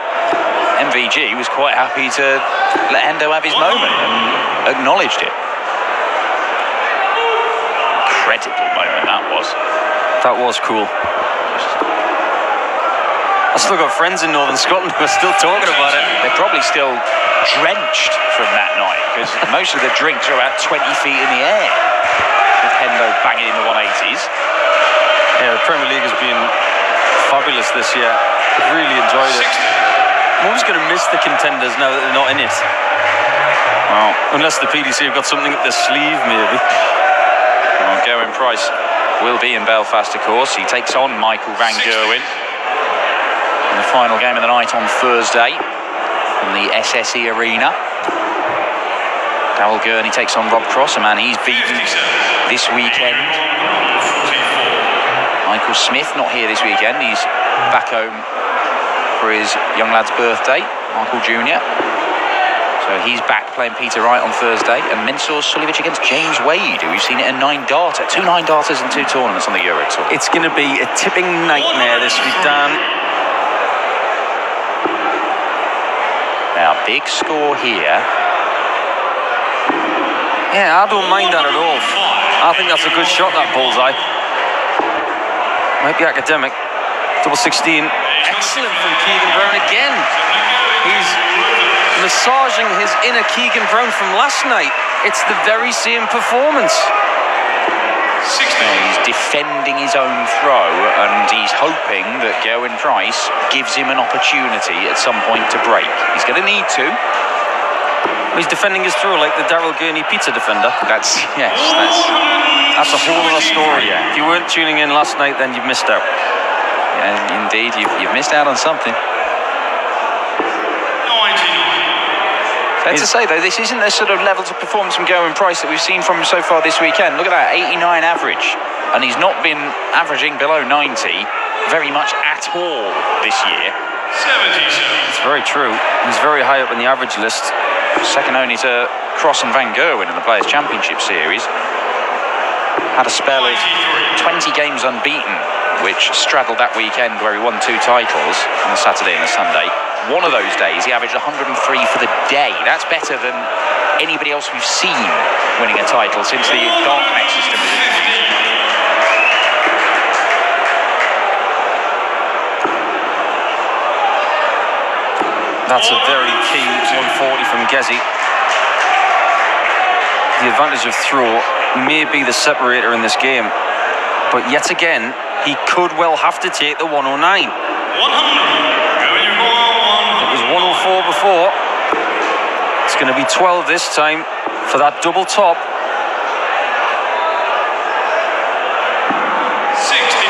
[SPEAKER 1] MVG was quite happy to let Hendo have his moment and acknowledged it. Incredible moment that was.
[SPEAKER 2] That was cool. I still got friends in Northern Scotland who are still talking about it.
[SPEAKER 1] They're probably still drenched from that night, because most of the drinks are about 20 feet in the air with Hendo banging in the 180s.
[SPEAKER 2] Yeah, the Premier League has been fabulous this year. I've really enjoyed it. I'm always going to miss the contenders now that they're not in it.
[SPEAKER 1] Well,
[SPEAKER 2] unless the PDC have got something up their sleeve, maybe.
[SPEAKER 1] Well, Gerwyn Price will be in Belfast, of course. He takes on Michael Van Gerwen in the final game of the night on Thursday from the SSE Arena. Darryl Gurney takes on Rob Cross, a man he's beaten this weekend. Michael Smith not here this weekend. He's back home for his young lad's birthday, Michael Jr. So he's back playing Peter Wright on Thursday. And Mensur Suljovic against James Wade, who we've seen it in 9-darter. 2 9-darters in 2 tournaments on the Euro Tour.
[SPEAKER 2] It's going to be a tipping nightmare this week, Dan.
[SPEAKER 1] Now, big score here.
[SPEAKER 2] Yeah, I don't mind that at all. I think that's a good shot, that bullseye. Might be academic. Double 16. Excellent from Keegan Brown again. He's massaging his inner Keegan Brown from last night. It's the very same performance.
[SPEAKER 1] He's defending his own throw, and he's hoping that Gerwyn Price gives him an opportunity at some point to break. He's going to need to.
[SPEAKER 2] He's defending his throw like the Darryl Gurney pizza defender.
[SPEAKER 1] That's
[SPEAKER 2] a whole other story.
[SPEAKER 1] Yeah.
[SPEAKER 2] If you weren't tuning in last night, then you've missed out.
[SPEAKER 1] Yeah, indeed, you've missed out on something. Fair to say, though, this isn't the sort of levels of performance from Gerwyn Price that we've seen from him so far this weekend. Look at that, 89 average. And he's not been averaging below 90 very much at all this year.
[SPEAKER 3] 77.
[SPEAKER 2] It's very true. He's very high up in the average list.
[SPEAKER 1] Second only to Cross and Van Gerwen in the Players' Championship Series. Had a spell of 20 games unbeaten, which straddled that weekend where he won 2 titles on a Saturday and a Sunday. One of those days, he averaged 103 for the day. That's better than anybody else we've seen winning a title since the Darknet system was introduced.
[SPEAKER 2] That's a very key 140 from Gezi. The advantage of throw may be the separator in this game, but yet again, he could well have to take the 109.
[SPEAKER 3] 100.
[SPEAKER 2] It was 104 before. It's going to be 12 this time for that double top.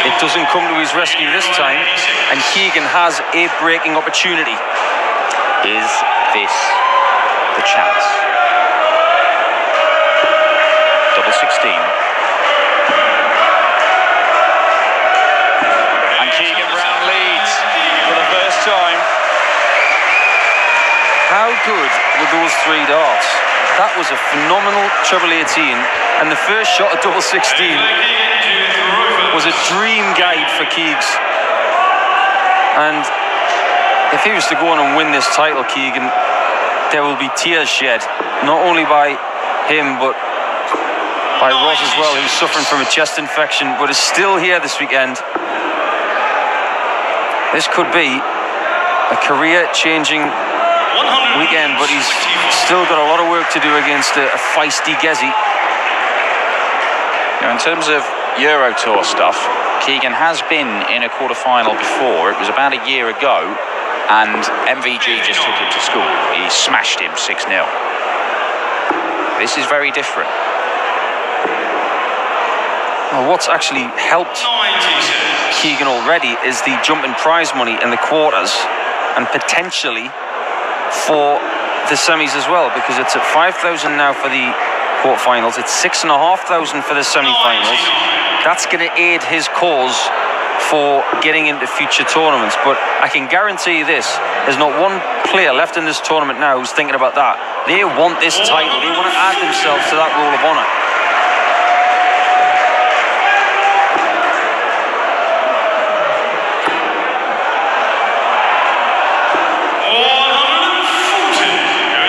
[SPEAKER 2] It doesn't come to his rescue this time, and Keegan has a breaking opportunity.
[SPEAKER 1] Is this the chance? Double 16. And Keegan Brown leads for the first time.
[SPEAKER 2] How good were those 3 darts? That was a phenomenal treble 18, and the first shot at double 16 was a dream guide for Keegs. And if he was to go on and win this title, Keegan, there will be tears shed, not only by him, but by Ross as well, who's suffering from a chest infection, but is still here this weekend. This could be a career-changing weekend, but he's still got a lot of work to do against a feisty Gezi.
[SPEAKER 1] Now, in terms of Euro Tour stuff, Keegan has been in a quarter-final before. It was about a year ago, and MVG just took him to school. He smashed him 6-0. This is very different.
[SPEAKER 2] Well, what's actually helped Keegan already is the jump in prize money in the quarters, and potentially for the semis as well, because it's at 5,000 now for the quarterfinals. It's 6,500 for the semi-finals. That's going to aid his cause for getting into future tournaments. But I can guarantee you this, there's not one player left in this tournament now who's thinking about that. They want this title. They want to add themselves to that Roll of Honour.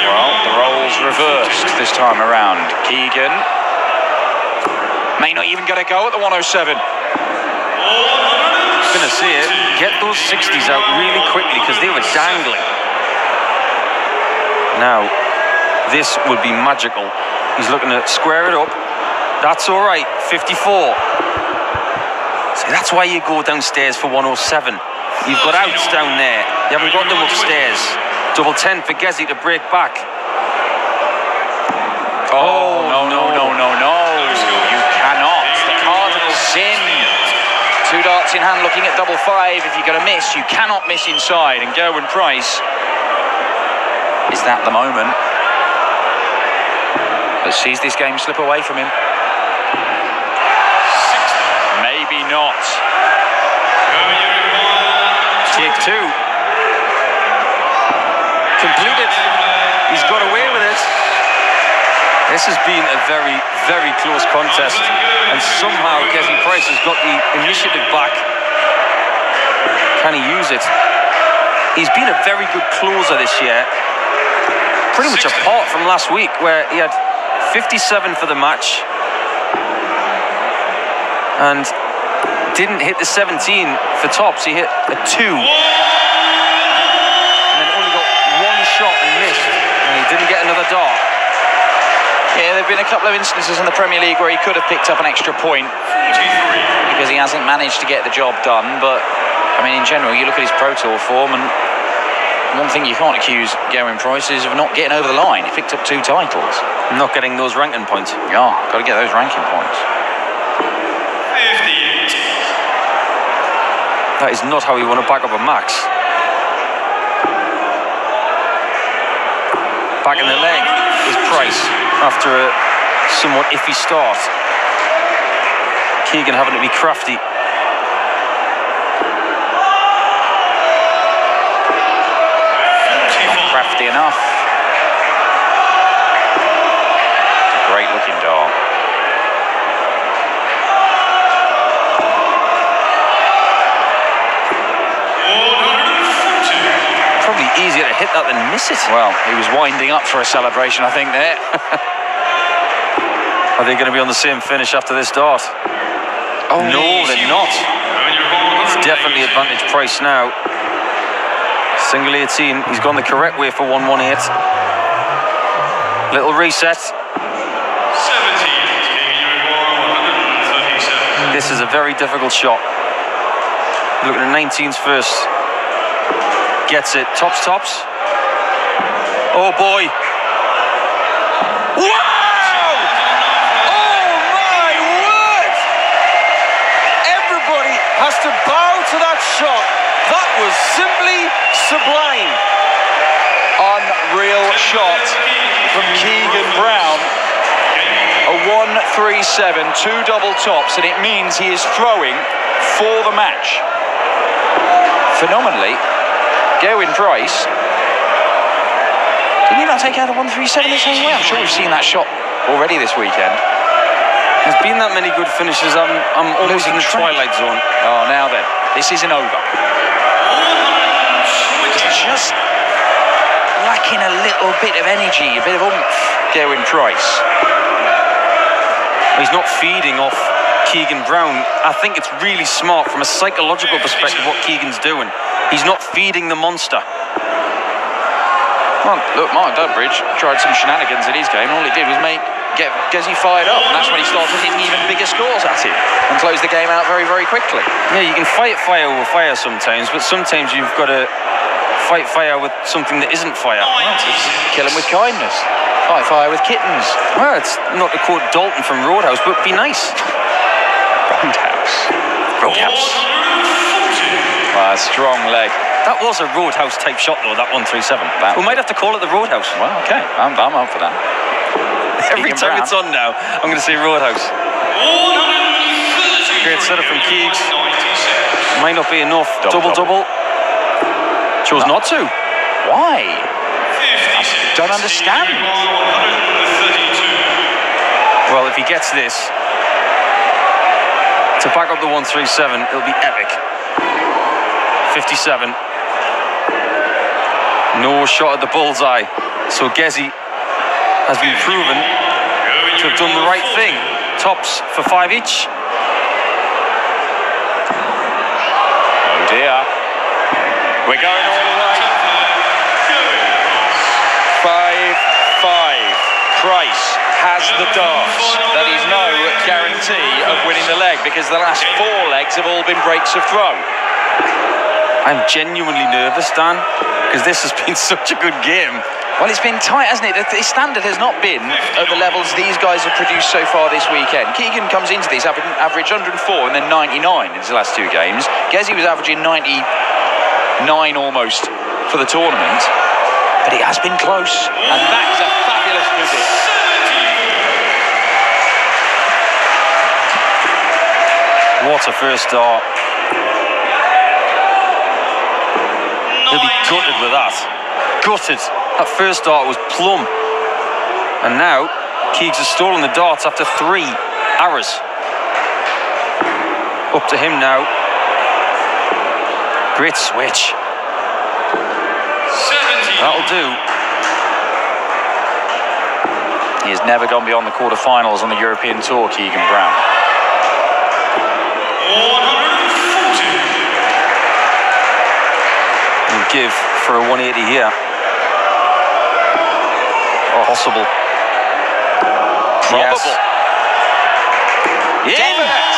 [SPEAKER 1] Well, the roles reversed this time around. Keegan may not even get a go at the 107.
[SPEAKER 2] Going to see it. Get those 60s out really quickly because they were dangling. Now, this would be magical. He's looking to square it up. That's all right. 54. See, that's why you go downstairs for 107. You've got outs down there. You haven't got them upstairs. Double 10 for Gezi to break back.
[SPEAKER 1] Oh, no. You cannot. The Cardinals sin. 2 darts in hand, looking at double 5. If you're going to miss, you cannot miss inside. And Gerwyn Price, is that the moment that sees this game slip away from him? Maybe not.
[SPEAKER 2] Take 2. Completed. He's got away with it. This has been a very, very close contest, and somehow Gezi Price has got the initiative back. Can he use it? He's been a very good closer this year, pretty much apart from last week where he had 57 for the match and didn't hit the 17 for tops. He hit a 2 and then only got 1 shot and missed, and he didn't get another dart.
[SPEAKER 1] Yeah, there have been a couple of instances in the Premier League where he could have picked up an extra point because he hasn't managed to get the job done. But, I mean, in general, you look at his Pro Tour form, and one thing you can't accuse Gerwyn Price is of not getting over the line. He picked up 2 titles.
[SPEAKER 2] Not getting those ranking points.
[SPEAKER 1] Yeah, got to get those ranking points.
[SPEAKER 3] 58.
[SPEAKER 2] That is not how you want to back up a max. Back in the leg is Price after a somewhat iffy start. Keegan having to be crafty.
[SPEAKER 1] Not crafty enough. Great looking dart.
[SPEAKER 2] Probably easier to hit that than miss it.
[SPEAKER 1] Well, he was winding up for a celebration, I think, there.
[SPEAKER 2] Are they going to be on the same finish after this dart?
[SPEAKER 1] Oh,
[SPEAKER 2] no, they're not. It's definitely advantage Price now. Single 18. He's gone the correct way for 118. Little reset.
[SPEAKER 3] 78.
[SPEAKER 2] This is a very difficult shot. Looking at 19s first. Gets it. Tops. Oh boy. Wow! Oh my word! Everybody has to bow to that shot. That was simply sublime.
[SPEAKER 1] Unreal shot from Keegan Brown. A 1-3-7, 2 double tops, and it means he is throwing for the match. Phenomenally, Gerwyn Price. Did he not take out a 1-3-7 the same way? I'm sure we've seen that shot already this weekend.
[SPEAKER 2] There's been that many good finishes. I'm almost in the twilight zone.
[SPEAKER 1] Oh, now then, this isn't over. Just lacking a little bit of energy, a bit of oomph, Gerwyn Price.
[SPEAKER 2] He's not feeding off Keegan Brown. I think it's really smart from a psychological perspective what Keegan's doing. He's not feeding the monster.
[SPEAKER 1] Well, look, Mark Dudbridge tried some shenanigans in his game, and all he did was get Gezi fired up, and that's when he started hitting even bigger scores at him and closed the game out very, very quickly.
[SPEAKER 2] Yeah, you can fight fire with fire sometimes, but sometimes you've got to fight fire with something that isn't fire.
[SPEAKER 1] Well, kill him with kindness. Fight fire with kittens.
[SPEAKER 2] Well, it's not to quote Dalton from Roadhouse, but be nice.
[SPEAKER 1] Roadhouse. Strong leg.
[SPEAKER 2] That was a Roadhouse type shot though, that 1-3-7. We might have to call it the Roadhouse.
[SPEAKER 1] Well, okay, I'm up for that.
[SPEAKER 2] Every time it's on now, I'm going to say Roadhouse. Great setup from Keegs. Might not be enough. Double. Chose not to.
[SPEAKER 1] Why? I don't understand.
[SPEAKER 2] Well, if he gets this to back up the 1-3-7, it'll be epic. 57. No shot at the bullseye. So Gezi has been proven to have done the right thing. Tops for 5 each.
[SPEAKER 1] Oh dear. We're going all the way. 5-5. Price has the darts. That is no guarantee of winning the leg, because the last 4 legs have all been breaks of throw.
[SPEAKER 2] I'm genuinely nervous, Dan, because this has been such a good game.
[SPEAKER 1] Well, it's been tight, hasn't it? The standard has not been at the levels these guys have produced so far this weekend. Keegan comes into these average 104 and then 99 in his last two games. Gezi was averaging 99 almost for the tournament. But it has been close, and that is a fabulous visit.
[SPEAKER 2] What a first start. He'll be gutted with that. Gutted. That first start was plumb. And now, Keegs has stolen the darts after 3 arrows. Up to him now. Great switch.
[SPEAKER 3] 70.
[SPEAKER 2] That'll do.
[SPEAKER 1] He has never gone beyond the quarterfinals on the European Tour, Keegan Brown.
[SPEAKER 3] 140.
[SPEAKER 2] We'll give for a 180 here. Possible.
[SPEAKER 1] Probable.
[SPEAKER 2] Yes.
[SPEAKER 1] Definite.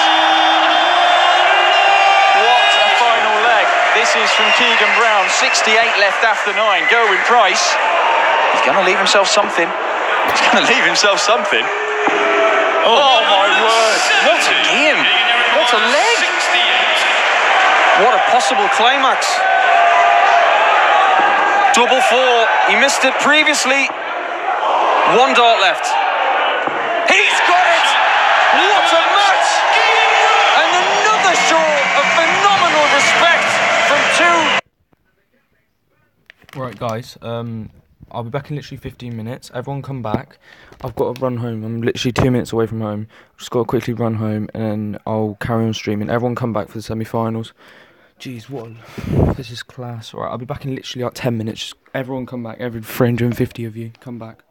[SPEAKER 1] What a final leg. This is from Keegan Brown. 68 left after 9. Gerwin Price. He's going to leave himself something. He's going to leave himself something. Oh my word.
[SPEAKER 2] What a game. What a leg. What a possible climax. Double 4. He missed it previously. 1 dart left. He's got it! What a match! And another show of phenomenal respect from 2.
[SPEAKER 4] Right, guys. I'll be back in literally 15 minutes. Everyone come back. I've got to run home. I'm literally 2 minutes away from home. Just got to quickly run home, and then I'll carry on streaming. Everyone come back for the semi-finals. Jeez, this is class. Alright, I'll be back in literally like 10 minutes. Just everyone come back. Every 350 of you, come back.